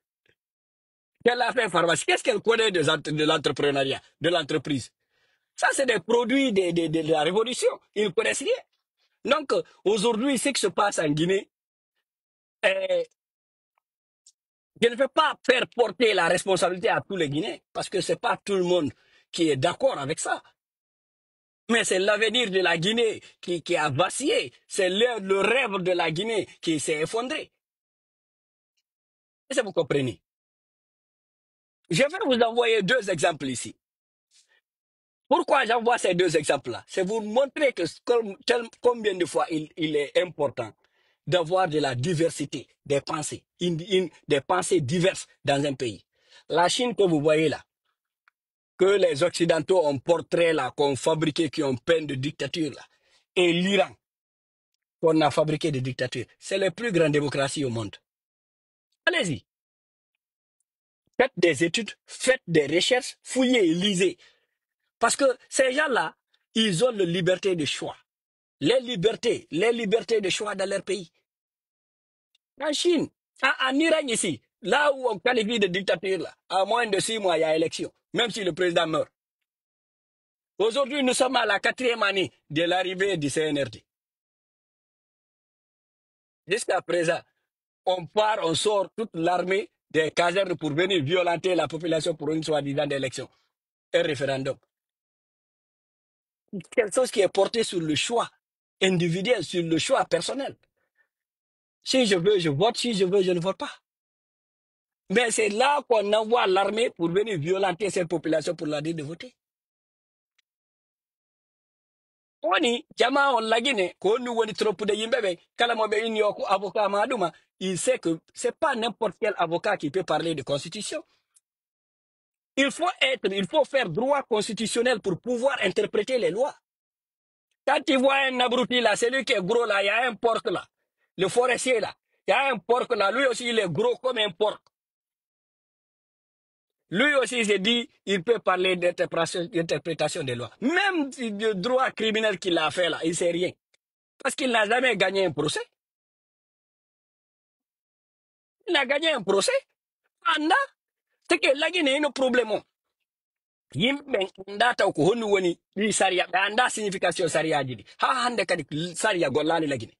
Elle a fait pharmacie. Qu'est-ce qu'elle connaît de l'entrepreneuriat, de l'entreprise? Ça, c'est des produits de la révolution. Ils ne connaissent rien. Donc, aujourd'hui, ce qui se passe en Guinée, euh, je ne veux pas faire porter la responsabilité à tous les Guinéens, parce que ce n'est pas tout le monde qui est d'accord avec ça. Mais c'est l'avenir de la Guinée qui a vacillé. C'est le rêve de la Guinée qui s'est effondré. Est-ce que vous comprenez? Je vais vous envoyer deux exemples ici. Pourquoi j'envoie ces deux exemples-là? C'est vous montrer que combien de fois il est important d'avoir de la diversité des pensées, des pensées diverses dans un pays. La Chine que vous voyez là, que les Occidentaux ont portrait là, qu'on fabriqué, qui ont peint de dictature là, et l'Iran qu'on a fabriqué de dictature, c'est les plus grandes démocraties au monde. Allez-y, faites des études, faites des recherches, fouillez et lisez. Parce que ces gens-là, ils ont la liberté de choix. Les libertés de choix dans leur pays. En Chine, en Iran ici, là où on qualifie de dictature, là, à moins de 6 mois, il y a élection, même si le président meurt. Aujourd'hui, nous sommes à la 4e année de l'arrivée du CNRD. Jusqu'à présent, on part, on sort toute l'armée des casernes pour venir violenter la population pour une soi-disant élection, un référendum. Quelque chose qui est porté sur le choix individuel, sur le choix personnel. Si je veux, je vote. Si je veux, je ne vote pas. Mais c'est là qu'on envoie l'armée pour venir violenter cette population pour la dire de voter. Oni, jama on la Guinée, qu'on nous woni trop de yimbebe, kalamobe inyoku avocat madouma, il sait que c'est pas n'importe quel avocat qui peut parler de constitution. Il faut faire droit constitutionnel pour pouvoir interpréter les lois. Quand tu vois un abruti là, celui qui est gros là, il y a un porc là, le forestier là, il y a un porc là, lui aussi il est gros comme un porc. Lui aussi, il s'est dit, il peut parler d'interprétation des lois. Même le droit criminel qu'il a fait là, il ne sait rien. Parce qu'il n'a jamais gagné un procès. Il a gagné un procès. Anda, c'est que là, il y a un problème. Yimɓe ndata ko honnu woni ɗi sariya ɓe anda signification sariyaji ɗi ha hande kadi sariya gollani lagine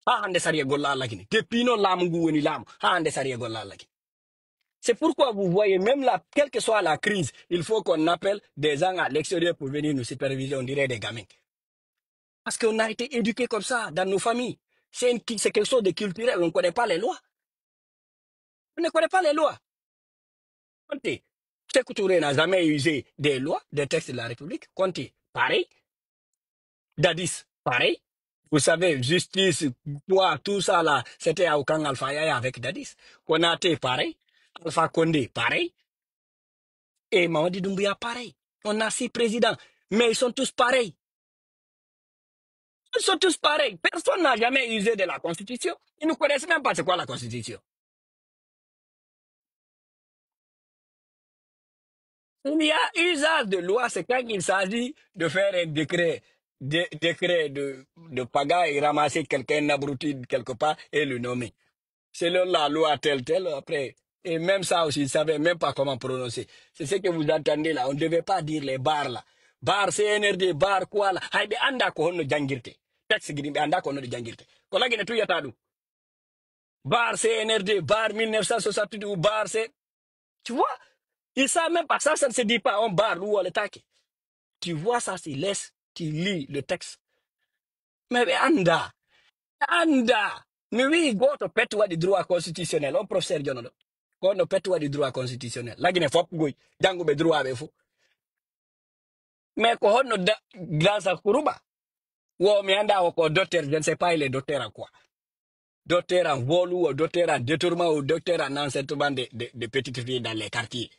ha hande sariya golla lagine depuis non laamu ngu woni laamu ha hande sariya golla lagine. C'est pourquoi vous voyez, même là, quelle que soit la crise, il faut qu'on appelle des gens à l'extérieur pour venir nous superviser, on dirait des gamins. Parce qu'on a été éduqués comme ça dans nos familles. C'est quelque chose de culturel, on ne connaît pas les lois. On ne connaît pas les lois. Comptez. Sékou Touré n'a jamais usé des lois, des textes de la République. Comptez. Pareil. Dadis, pareil. Vous savez, justice, quoi, tout ça là, c'était à Okan Alpha Yaya avec Dadis. Konaté, pareil. Alpha Condé, pareil. Et Mamadi Doumbouya, pareil. On a 6 présidents, mais ils sont tous pareils. Ils sont tous pareils. Personne n'a jamais usé de la Constitution. Ils ne connaissent même pas c'est quoi la Constitution. Il y a usage de loi, c'est quand il s'agit de faire un décret, décret de paga et ramasser quelqu'un abruti quelque part et le nommer. C'est la loi telle, après. Et même ça aussi, ils ne savaient même pas comment prononcer. C'est ce que vous entendez là. On ne devait pas dire les bars là. Bar CNRD, bar quoi là. Haybe anda ko honno jangirte. Texte gidi be anda ko honno jangirte. Ko lagine tu yata dum. Bar CNRD, bar 1962, bar C. Tu vois? Ils savent même pas ça, ça ne se dit pas on bar ou on l'attaque. Tu vois ça, tu laisses, tu lis le texte. Mais anda. Anda. Mais oui, go to petwa du droit constitutionnel. On professeur Jonodo. Go no petwa du droit constitutionnel. Lagine fop goy. Jango be droit be fou. Mais ko honno grâce à Kuruba. Wo mi anda ko docteur, je ne sais pas il est docteur en quoi. Docteur en vol ou docteur en détournement ou docteur en enseignement de petites filles dans les quartiers.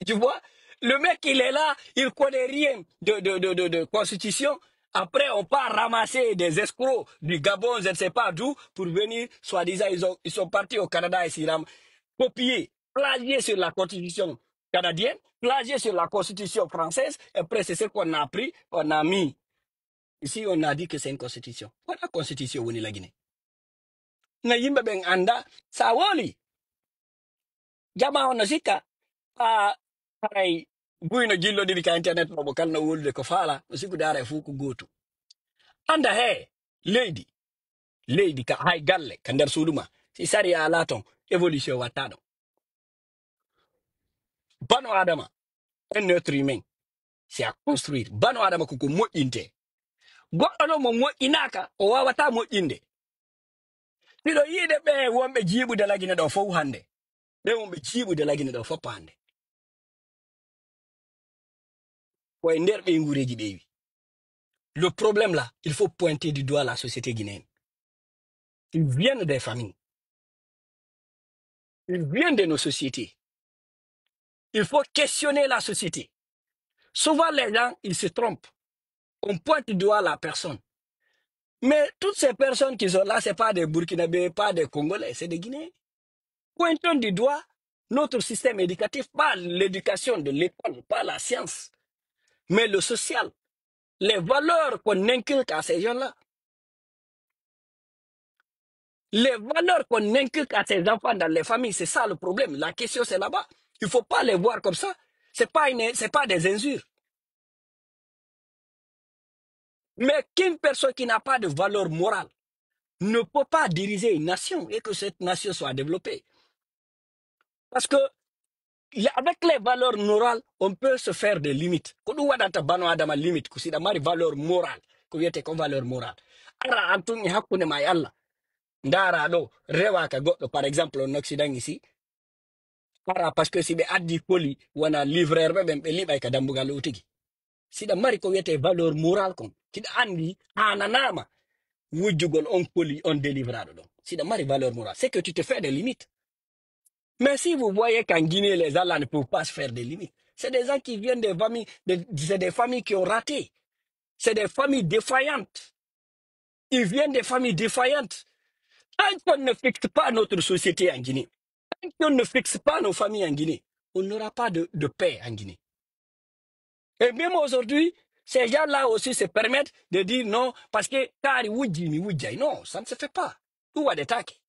Tu vois, le mec, il est là, il connaît rien de constitution. Après, on part ramasser des escrocs du Gabon, je ne sais pas d'où, pour venir, soi-disant, ils sont partis au Canada et s'y copier, plagier sur la constitution canadienne, plagier sur la constitution française. Après, c'est ce qu'on a pris, on a mis. Ici, on a dit que c'est une constitution. Voilà la constitution, on est la Guinée. Na yimbe ben anda, sa woli. Jama on sika. Paray buyno jillo diri ka internet no bo kalna wolde ko fala siku dara fu ko goto anda he lady ka hay galle ka der suduma si sari ala ton évolution watado bano adama un être humain c'est à construire bano adama ko mo inte goddo no mo inaka o wawata mo inde dido yide be wombe jibu de lagine do fo hande be wombe jibu de lagine do fo pande ko e nder be ngureji bewi. Le problème là, il faut pointer du doigt la société guinéenne. Ils viennent des familles. Ils viennent de nos sociétés. Il faut questionner la société. Souvent, les gens, ils se trompent. On pointe du doigt la personne. Mais toutes ces personnes qui sont là, ce n'est pas des Burkinabés, pas des Congolais, c'est des Guinéens. Pointons du doigt notre système éducatif, pas l'éducation de l'école, pas la science, mais le social. Les valeurs qu'on inculque à ces gens-là. Les valeurs qu'on inculque à ces enfants dans les familles, c'est ça le problème. La question, c'est là-bas. Il ne faut pas les voir comme ça. Ce n'est pas des injures. Mais qu'une personne qui n'a pas de valeur morale ne peut pas diriger une nation et que cette nation soit développée. Parce que avec les valeurs morales, on peut se faire des limites. Quand on a des limites, c'est des valeurs morales. Comme valeur morale. Ara antuni hakune may Allah. Ndara do rewa ka goddo par exemple en Occident ici. Ara parce que si be addi poli wana livreur be be libay ka dambugal utigi. Si da mari ko wiete valeur morale kon. Kida andi ananama wujugol on poli on délivrado donc. Si da mari valeur morale, c'est que tu te fais des limites. Mais si vous voyez qu'en Guinée, les gens là ne peuvent pas se faire des limites, c'est des gens qui viennent des familles, c'est des familles qui ont raté. C'est des familles défaillantes. Ils viennent des familles défaillantes. Tant qu'on ne fixe pas notre société en Guinée, tant qu'on ne fixe pas nos familles en Guinée, on n'aura pas de paix en Guinée. Et même aujourd'hui, ces gens-là aussi se permettent de dire non, parce que Kari Wujimi Wujai. Non, ça ne se fait pas. Où a des tacs?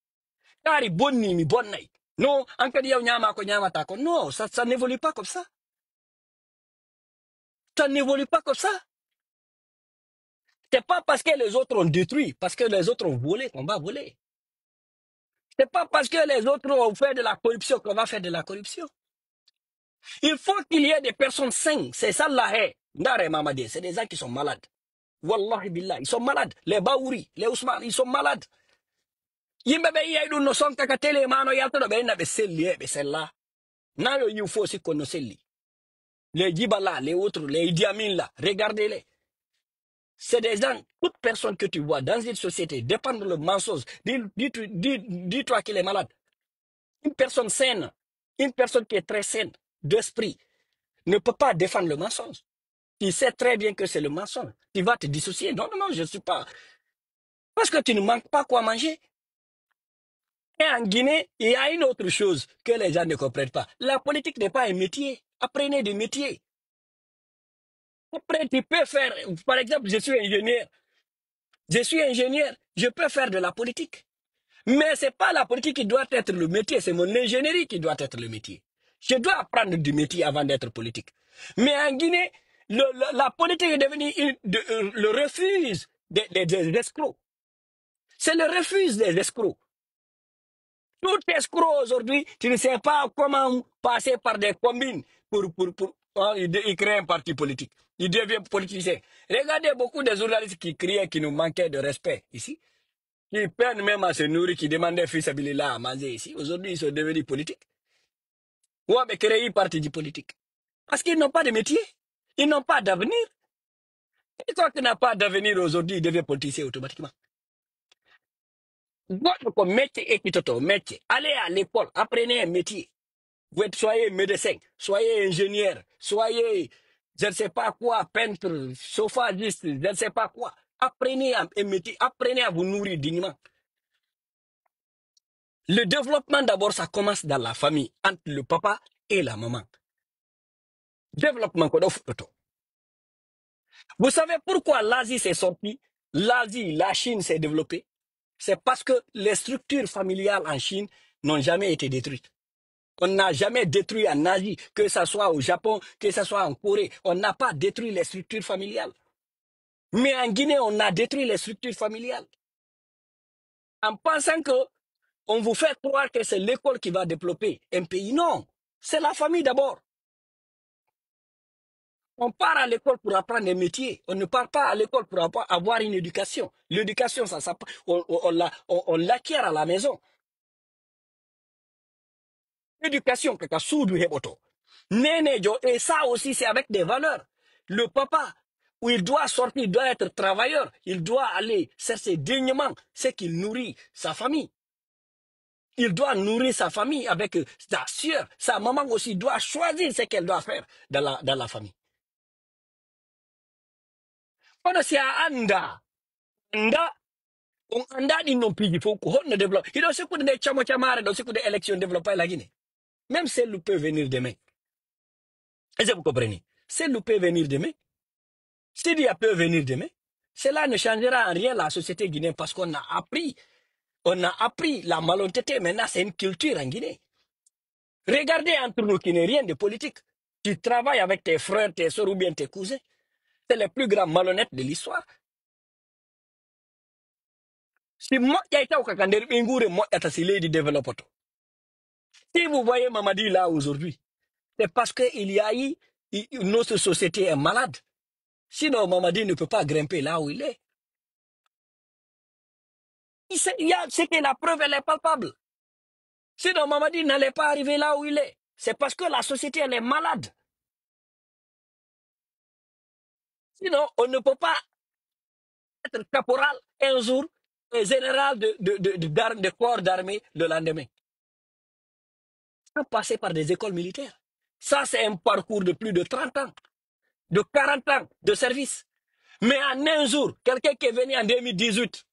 Kari Bonni mi Bonnai. Non, encore dia nyama ko nyama tako. Non, ça n'évolue pas comme ça. Ça n'évolue pas comme ça. C'est pas parce que les autres ont détruit, parce que les autres ont volé qu'on va voler. C'est pas parce que les autres ont fait de la corruption qu'on va faire de la corruption. Il faut qu'il y ait des personnes saines. C'est ça là. Ndare Mamadi, c'est des gens qui sont malades. Wallahi billah, ils sont malades. Les Baouri, les Ousmane, ils sont malades. Yimbe be yaidu no son kaka tele mano yalto do be na be selli be sella. Nayo you faut aussi qu'on no selli. Les Djibala, les autres, les Idi Amin là, regardez-les. C'est des gens, toute personne que tu vois dans une société dépendre le mensonge. Dis-toi qu'il est malade. Une personne saine, une personne qui est très saine d'esprit, ne peut pas défendre le mensonge. Tu sais très bien que c'est le mensonge. Tu vas te dissocier. Non, non, non, je ne suis pas. Parce que tu ne manques pas quoi manger. Et en Guinée, il y a une autre chose que les gens ne comprennent pas. La politique n'est pas un métier. Apprenez des métiers. Après, tu peux faire, par exemple, je suis ingénieur. Je suis ingénieur. Je peux faire de la politique. Mais ce n'est pas la politique qui doit être le métier, c'est mon ingénierie qui doit être le métier. Je dois apprendre du métier avant d'être politique. Mais en Guinée, la politique est devenue le refuge des escrocs. C'est le refuge des escrocs. Tout escroc aujourd'hui, tu ne sais pas comment passer par des combines il crée un parti politique. Il devient politicien. Regardez beaucoup de journalistes qui criaient qui nous manquaient de respect ici. Qui peinent même à se nourrir, qui demandaient fils à manger ici. Aujourd'hui, ils sont devenus politiques. Ou mais créer un parti politique. Parce qu'ils n'ont pas de métier. Ils n'ont pas d'avenir. Et toi qui n'as pas d'avenir aujourd'hui, il devient politicien automatiquement. Votre métier est tout métier. Allez à l'école, apprenez un métier. Soyez médecin, soyez ingénieur, soyez, je ne sais pas quoi, peintre, chauffagiste, je ne sais pas quoi. Apprenez un métier, apprenez à vous nourrir dignement. Le développement, d'abord, ça commence dans la famille, entre le papa et la maman. Développement, vous savez pourquoi l'Asie s'est sortie? L'Asie, la Chine s'est développée. C'est parce que les structures familiales en Chine n'ont jamais été détruites. On n'a jamais détruit en Asie, que ce soit au Japon, que ce soit en Corée. On n'a pas détruit les structures familiales. Mais en Guinée, on a détruit les structures familiales. En pensant que on vous fait croire que c'est l'école qui va développer un pays. Non, c'est la famille d'abord. On part à l'école pour apprendre des métiers. On ne part pas à l'école pour avoir une éducation. L'éducation, on l'acquiert à la maison. L'éducation, et ça aussi, c'est avec des valeurs. Le papa, où il doit sortir, il doit être travailleur. Il doit aller chercher dignement ce qu'il nourrit sa famille. Il doit nourrir sa famille avec sa soeur. Sa maman aussi doit choisir ce qu'elle doit faire dans la famille. On a anda. Anda. On anda di non pigi faut qu'on ne développe. Il doit se couper des chamochamare, il doit se couper des élections développées la Guinée. Même si elle peut venir demain. Est-ce que vous comprenez? Si elle peut venir demain, si elle peut venir demain, cela ne changera en rien la société guinéenne parce qu'on a appris. On a appris la malhonnêteté. Maintenant, c'est une culture en Guinée. Regardez entre nous qui n'est rien de politique. Tu travailles avec tes frères, tes soeurs ou bien tes cousins. C'est les plus grands malhonnêtes de l'histoire. Si moi, si vous voyez Mamadi là aujourd'hui, c'est parce qu'il y a eu, notre société est malade. Sinon, Mamadi ne peut pas grimper là où il est. C'est que la preuve, elle est palpable. Sinon, Mamadi n'allait pas arriver là où il est. C'est parce que la société, elle est malade. Sinon, on ne peut pas être caporal un jour et général de corps d'armée le lendemain. Sans passer par des écoles militaires. Ça, c'est un parcours de plus de 30 ans, de 40 ans de service. Mais en un jour, quelqu'un qui est venu en 2018,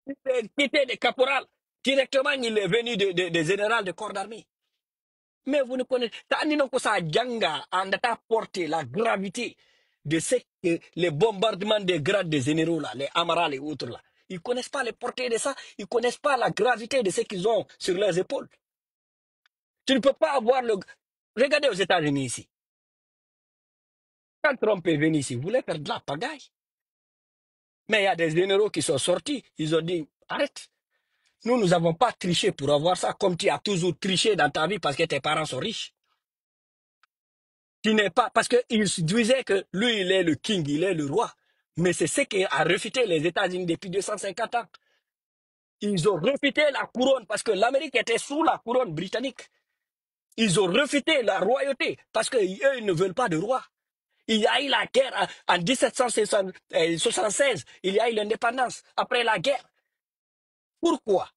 qui était des caporals, directement, il est venu de général de corps d'armée. Mais vous ne connaissez pas. Ça a porté la gravité de ce que les bombardements des grades des généraux, là, les amarals et autres. Là. Ils ne connaissent pas les portées de ça. Ils ne connaissent pas la gravité de ce qu'ils ont sur leurs épaules. Tu ne peux pas avoir le... Regardez aux États-Unis ici. Quand Trump est venu ici, il voulait faire de la pagaille. Mais il y a des généraux qui sont sortis. Ils ont dit, arrête. Nous n'avons pas triché pour avoir ça, comme tu as toujours triché dans ta vie parce que tes parents sont riches. Tu n'es pas, parce qu'il disait que lui, il est le king, il est le roi. Mais c'est ce qui a refité les États-Unis depuis 250 ans. Ils ont refité la couronne parce que l'Amérique était sous la couronne britannique. Ils ont refité la royauté parce qu'eux, ils ne veulent pas de roi. Il y a eu la guerre en 1776. Il y a eu l'indépendance après la guerre. Pourquoi?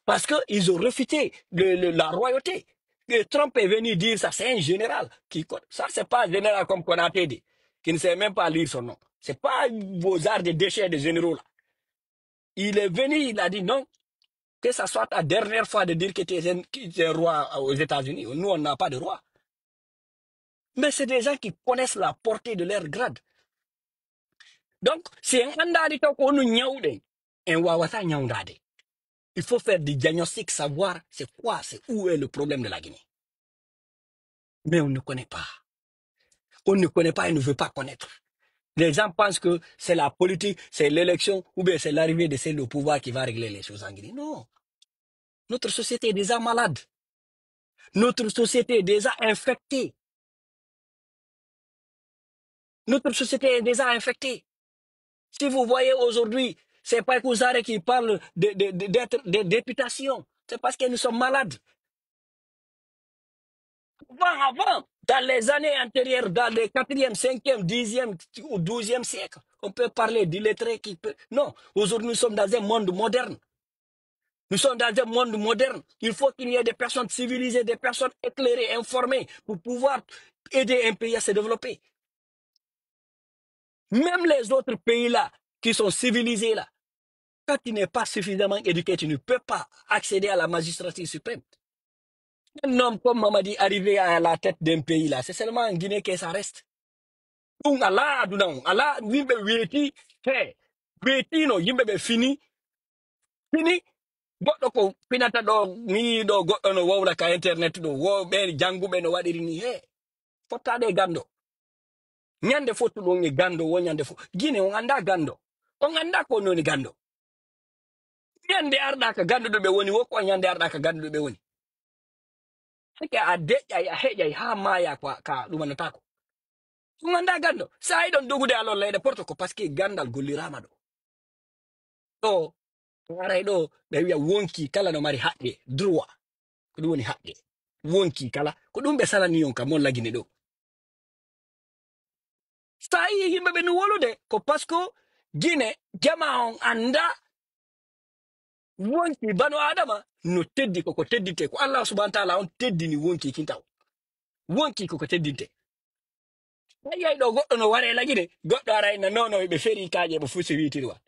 Parce qu'ils ont refusé la royauté. Et Trump est venu dire ça, c'est un général. Ça, c'est pas un général comme Konaté dit, qui ne sait même pas lire son nom. C'est pas vos arts de déchets de généraux là. Il est venu, il a dit non, que ça soit la dernière fois de dire que tu es un roi aux États-Unis. Nous, on n'a pas de roi. Mais c'est des gens qui connaissent la portée de leur grade. Donc, c'est un andadi to ko nu nyaude, un wawata nyaundade. Il faut faire des diagnostics, savoir c'est quoi, c'est où est le problème de la Guinée. Mais on ne connaît pas. On ne connaît pas et ne veut pas connaître. Les gens pensent que c'est la politique, c'est l'élection, ou bien c'est l'arrivée de celle au pouvoir qui va régler les choses en Guinée. Non. Notre société est déjà malade. Notre société est déjà infectée. Notre société est déjà infectée. Si vous voyez aujourd'hui, c'est pas Kouzare qui parle de députation. C'est parce que nous sommes malades. Avant, dans les années antérieures, dans le 4e, 5e, 10e ou 12e siècle, on peut parler d'illettrés qui peut. Non, aujourd'hui nous sommes dans un monde moderne. Nous sommes dans un monde moderne. Il faut qu'il y ait des personnes civilisées, des personnes éclairées, informées, pour pouvoir aider un pays à se développer. Même les autres pays-là, qui sont civilisés là, quand tu n'es pas suffisamment éduqué, tu ne peux pas accéder à la magistrature suprême. Un homme comme Mamadi arrivé à la tête d'un pays là, c'est seulement en Guinée que ça reste. Donc Allah aduna, Allah yimbe weti, he, weti no yimbe be fini, fini. Goɗɗo ko finata ɗo ni ɗo goɗɗo no wowla ka internet ɗo wo ɓe janguɓe no waɗiri ni he fottade gando ñande fottuɗon e gando wo ñande fo Guinée on anda gando on anda ko noni gando ñande arɗa ka gando ɗo ɓe woni wo ko ñande arɗa ka gando ɗo ɓe woni hake a deƴƴay a heƴƴay ha maya ka ɗumanotako on anda gando sa yi ɗon dogude alon leyɗe porto ko par ce que gandal gollirama ɗo ɗo aray ɗo ɓe wiya wonki kala no mari haqqe droit ko ɗum woni haqqe wonki kala ko ɗum ɓe salani on kam on lagine ɗo sa yi yimɓe ɓe no wolude ko par ce que Guinée jama on anda wonki bano adama no teddi koko teddinte ko Allah subhanahu wa ta'ala on teddini wonki kintaw wonki koko teddinte ayay ɗo goɗɗo no ware lagine goɗɗo arayna nono ɓe feri kaje ɓe fusi witirwa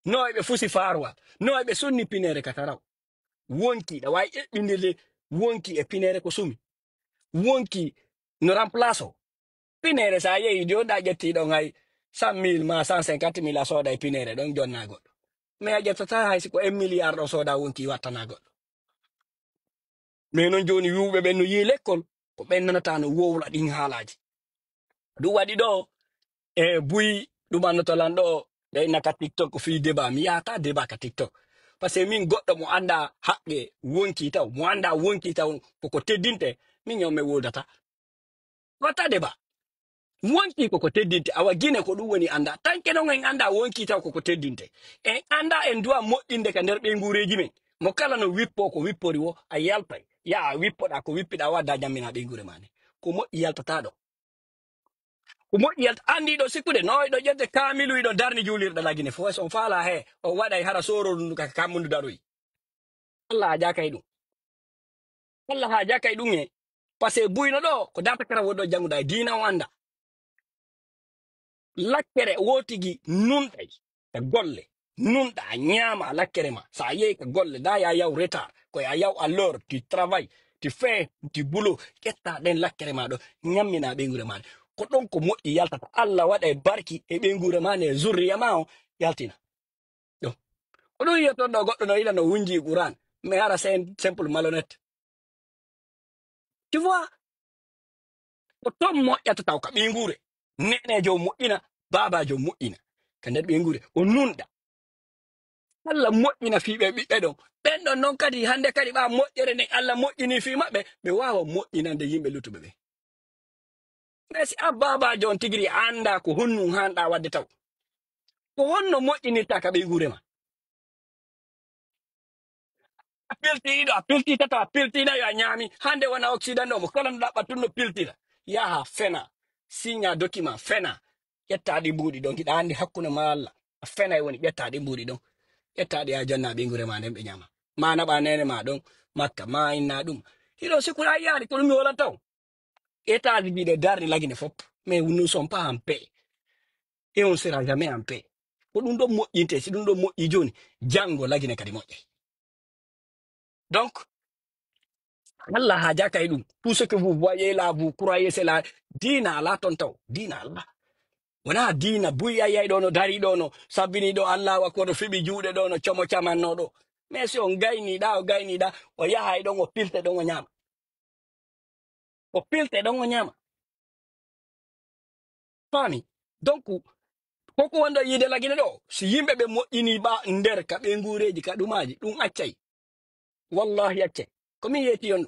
no ɓe fusi farwa no ɓe sonni pinere kataraw wonki da way eɓɓindirde wonki e pinere ko sumi wonki no remplace o pinere sa yehi joɗa ƴetti ɗon hay 100 000 ma 150 000 a soda e pinere ɗon jonna goɗɗo mais a ƴettata hay siko 1 milliard ɗo soda wonki wattana goɗɗo mais noon joni yuɓe ɓen no yi lekkol ko ɓen nanata no wowla ɗin haalaji ɗum waɗi ɗo e buyi ɗum annotolan ɗo ɓe naka TikTok fi débat mi yahata débat ka TikTok par ce que min goɗɗo mo anda haqqe wonki taw mo anda wonki taw koko teddinte min yawme wodata watta débat wonki koko teddinte awa Guinée ko ɗum woni anda tanke non en anda wonki taw koko teddinte en anda en duwa moƴƴinde ka nder ɓeygureji men mo kala no wippo ko wippori wo a yaltay ya wippoɗa ko wippiɗa wadda jammina ɓeygure mane ko moƴƴi yaltata ɗo ko moƴƴi yalta andi ɗo sikkude no ɗo ƴedde kamilu ɗo darni julirɗo lagine fo on faala he o waɗay hara sororu ka kammundu daroyi Allah ha jakay ɗum Allah ha jakay ɗum e par ce que buyno ɗo ko data kara woɗɗo janguɗa e dina o anda lakkere wotigi nunɗay e golle nunɗa ñaama lakkere ma sa yehi ka golle da ya yaw retard ko ya yaw à l'heure tu travailles tu fais du boulot ƴetta ɗen lakkere ma ɗo ñammina ɓeygure mane ko ɗon ko moƴƴi yaltata Allah waɗa e barki e ɓeygure mane e zurriya ma o yaltina ɗo ko ɗum yiyaton ɗo goɗɗo no yiɗa no wunji Quran mais hara c'est un simple malhonnête tu vois ko ton moƴƴata taw ka ɓeygure nenejo moƴƴina babajo moƴƴina ka nder ɓeygure o nunɗa Allah moƴƴina fiɓe ɓiɓɓe ɗon ɓen ɗon noon kadi hande kadi ɓa moƴƴere nden Allah moƴƴini fi maɓɓe ɓe wawa moƴƴinande yimɓe luttuɓe ɓe mais si an babajo on tigiri anda ko honnum hanɗa wadde taw ko honno moƴƴinirta ka ɓeygure ma a piltiɗo a piltitata a piltinayo a ñaami hande wona occident ɗo mo kala no ɗaɓɓa tun no piltira yaha fena signa document fena yettade mbudi don giɗa andi hakkude ma Allah a fena e woni yettade mbudi don yettade ya janna ɓe ngure ma nden ɓe nyama ma naɓa nene ma ɗon makka ma inna ɗum hiɗo sikula yaari ko ɗum mi wolan taw états bi de darni lagine fop mais nous ne sommes pas en paix et on sera jamais en paix ko ɗum ɗon moƴƴinte si ɗum ɗon moƴƴi joni jango lagine kadi moƴƴay donc Allah ha jaka e ɗum tout ce que vous voyez là vous croyez c'est là dina ala ton taw dina Allah wona dina buy ayay ɗo no dari ɗo no sabbini ɗo Allah wa kono fiɓi juuɗe ɗo no como camanno ɗo mais si on gayniɗa o yaha e ɗon o pilte ɗon o ñama o pilte ɗon o ñama fami donc koko wonɗo yiide lagine ɗo si yimɓe ɓe moƴƴini ɓa nder ka ɓe ngureji ka ɗumaji ɗum accay wallahi accay komin yeeti on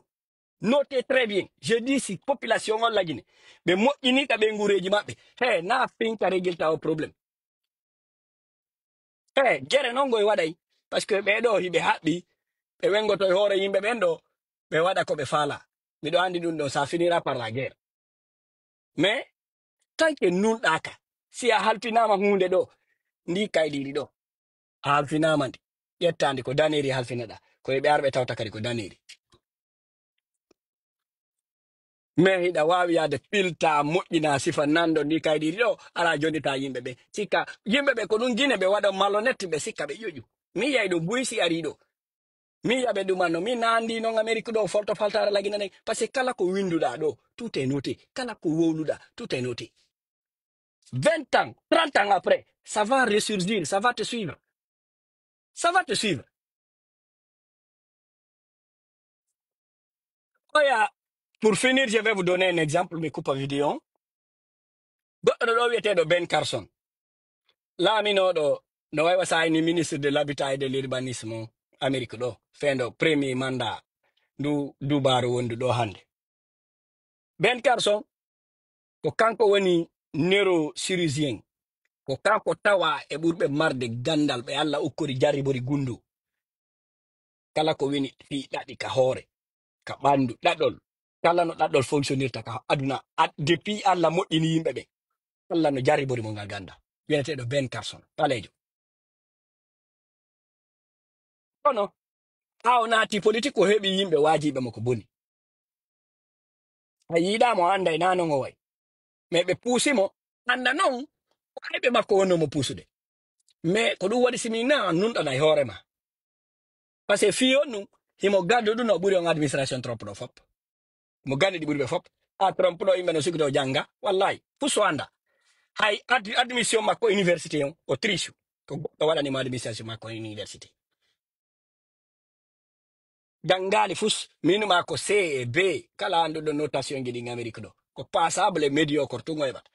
notez très bien je dis si population on lagine ɓe moƴƴini ka ɓe ngureji maɓɓe he na finka réguilta o probléme he gere noon goye waɗay par ce que ɓeɗo hiɓe haɓɓi ɓe wengoto e hoore yimɓe ɓen ɗo ɓe waɗa ko ɓe faala miɗo andi ɗum ɗo ça finira par la guerre mais tant que nunɗaka si a halfinama hunde ɗo ndi kayɗiɗi ɗo a halfinama ndi ƴettandi ko daneri halfinaɗa ko ɓe arɓe tawta kadi ko daneri mais hiɗa wawi yade pilta moƴƴina sifa nanɗo ndi kayɗiɗi ɗo ala jondita yimɓe ɓe sikka yimɓe ɓe ko ɗum guine ɓe waɗa malhonnête ɓe sikka ɓe ƴoƴu mi yiyay ɗo buysi ari ɗo mi yaɓe ɗumanno min nandi noon Amérique ɗo folto faltare lagina nayi par ce que kala ko winduɗa ɗo tout est noté kala ko wowluɗa tout est noté 20 ans 30 ans après ça va ressurgir ça va te suivre ça va te suivre oya pour finir je vais vous donner un exemple mi coupa vidéo goɗɗo ɗo wiyeteɗo Ben Carson laaminoɗo no way wasayni ministre de l'habitat et de l'urbanisme Amérique ɗo fendo premier mandat ndu dubaru wondu ɗo hande Ben Carson ko kanko woni neurochirurgien ko kanko tawa e ɓurɓe marde gandal ɓe Allah ukkori jaribori gundu kala ko wini fi ɗaɗi ka hoore ka ɓandu ɗaɗol kala no ɗaɗol fonctionnirta ka aduna depuis Allah moƴƴini yimɓe ɓe Allah no jaribori mo ngal ganda wiyeteɗo Ben Carson ɓalejo kono ha o naati politique o heɓi yimɓe wajiɓe mo ko boni a yiɗamo anda e nanon o way mais ɓe puusimo anda noon ko heɓe makko wonnomo puusude mais ko ɗum waɗi simi na nunɗana e hoorema par ce que fiyon num himo gaddu ɗum no ɓuri on administration trompe ɗo fop mo gandi ɗi ɓuri ɓe fop a trompe ɗo yimɓe no sugito janga wallahi fusso anda hay admission makko université on o triche ko goɗɗo waɗanimo administration makko université jangali fus minuma ko C e B kala anduɗo notation ji ɗi Amérique ɗo ko passable e médiocre tungo heɓata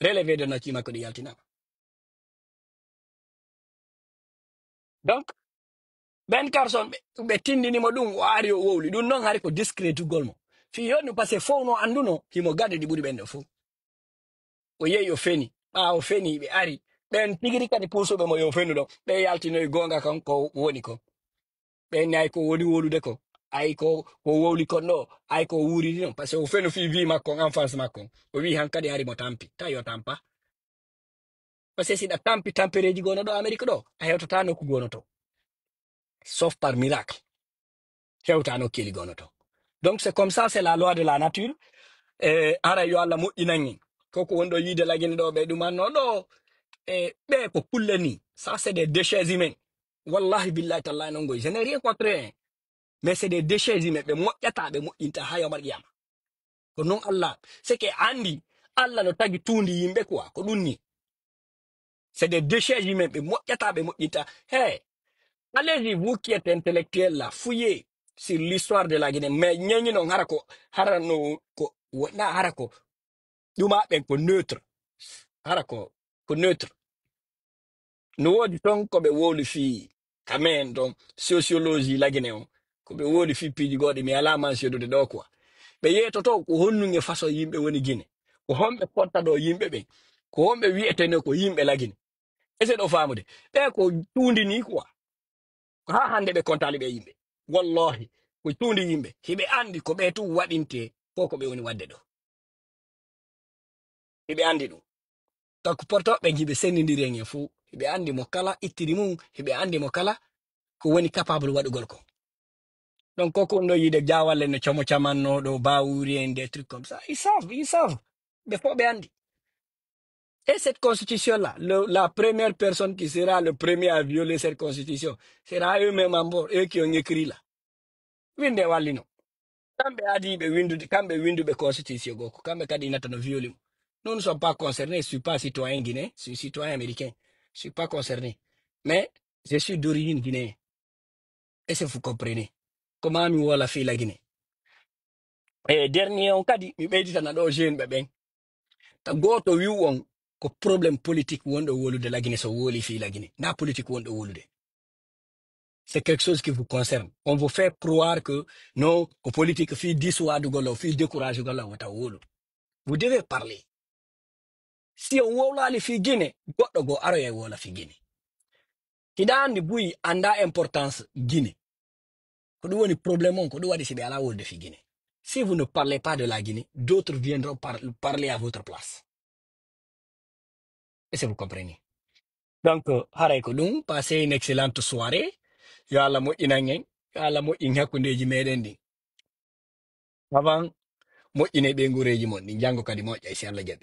relevé de noci makko ɗi yaltinama donc Ben Carson ɓe tindinimo ɗum o ari o wowli ɗum noon hari ko discrétugol mo fi yonnu par ce que fof no anduno himo gade ɗi ɓuri ɓen ɗo fof o yehi o feni ɓa o feni ɓe ari ɓen tigiri kadi puusuɓe mo yo fenu ɗo ɓe yaltinoyi gonga kan ko woni ko ɓen ay ko woni wolude ko ay ko wowli kon ɗo ay ko wuuridi non par ce que o fenu fi wi makko en face makko o wi hankadi hari mo tampi ta yo tampa par ce que siɗa tampi tampereji gono ɗo Amérique ɗo a hewtata nokku gono to sauf par miracle hewta nokkeli gono to donc c'est comme ça c'est la loi de la nature ara yo Allah moƴƴinan en koko wonɗo yiide lagine ɗo ɓe ɗumanno ɗo ɓe ko kulle ni ça c'est des déchets humains wallahi billahi tallahi non goy je n'ai rien contre eux mais c'est des déchets humains ɓe moƴƴata ɓe moƴƴinta ha yawmal qiyama ko non Allah c'est que andi Allah no tagi tundi yimɓe quoi ko ɗum ni c'est des déchets humains ɓe moƴƴata ɓe moƴƴinta hey allez-y vous qui êtes intellectuels là fouillez sur l'histoire de la Guinée mais ñeñi non hara no ko na hara ko ɗuma ɓen ko neutre hara ko neutre no woodi ton ko ɓe wowli fi kamen don sociologie lagine on ko ɓe wowli fi piiji goɗɗi mi ala mentionnude ɗo quoi ɓe yeytoto ko honnuge façon yimɓe woni Guinée ko homɓe potta ɗo yimɓe ɓen ko homɓe wiyeteno ko yimɓe lagine ese ɗo famude ɓe ko tundi ni quoi ha hande ɓe kontali ɓe yimɓe wallahi ko tundi yimɓe hiɓe andi ko ɓe tu waɗinte ko ko ɓe woni wadde ɗo ibe andi dum. Donc porto be gibe senindiri en fu ibe andi mo kala ittiri mum, ibe andi mo kala ko woni capable wadugol ko. Donc koko no yide jawalle no chomo chamanno do bawuri en des trucs comme ça. Ils savent. Mais faut be andi. Et cette constitution-là, la première personne qui sera le premier à violer cette constitution sera eux-mêmes en bord, eux qui ont écrit là. Winde walino. Kambe adi be windu, kambe windu be constitution goko. Kambe kadi nata no violimo. Nous ne sommes pas concernés, je suis pas citoyen guinéen, je suis citoyen américain. Je suis pas concerné. Mais je suis d'origine guinéenne. Est-ce que vous comprenez? Comment nous la fait la Guinée? Et dernier, on a dit, mi ɓeydi tan aɗo jeune ɓe ɓen. Ta goto wi won ko problème politique wonɗo wolude la Guinée so woli fi la Guinée. Na politique wonɗo wolude. C'est quelque chose qui vous concerne. On vous fait croire que non, ko politique fi dissuade golo, fi décourage golo wata wolu. Vous devez parler. Si on wola li fi Guinée, goɗɗo go aro e wola fi Guinée. Hiɗa andi buyi anda importance Guinée. Ko ɗum woni problème on ko ɗum waɗi si ɓe ala wolde fi Guinée. Si vous ne parlez pas de la Guinée, d'autres viendront parler à votre place. Est-ce que vous comprenez? Donc, haray ko ɗum, passez une excellente soirée. Yo Allah moƴƴinan en, yo Allah moƴƴin hakkundeji meɗen ɗin. Avant moƴƴine ɓe gureji mon ɗi jango kadi moƴƴa si Allah jaɓi.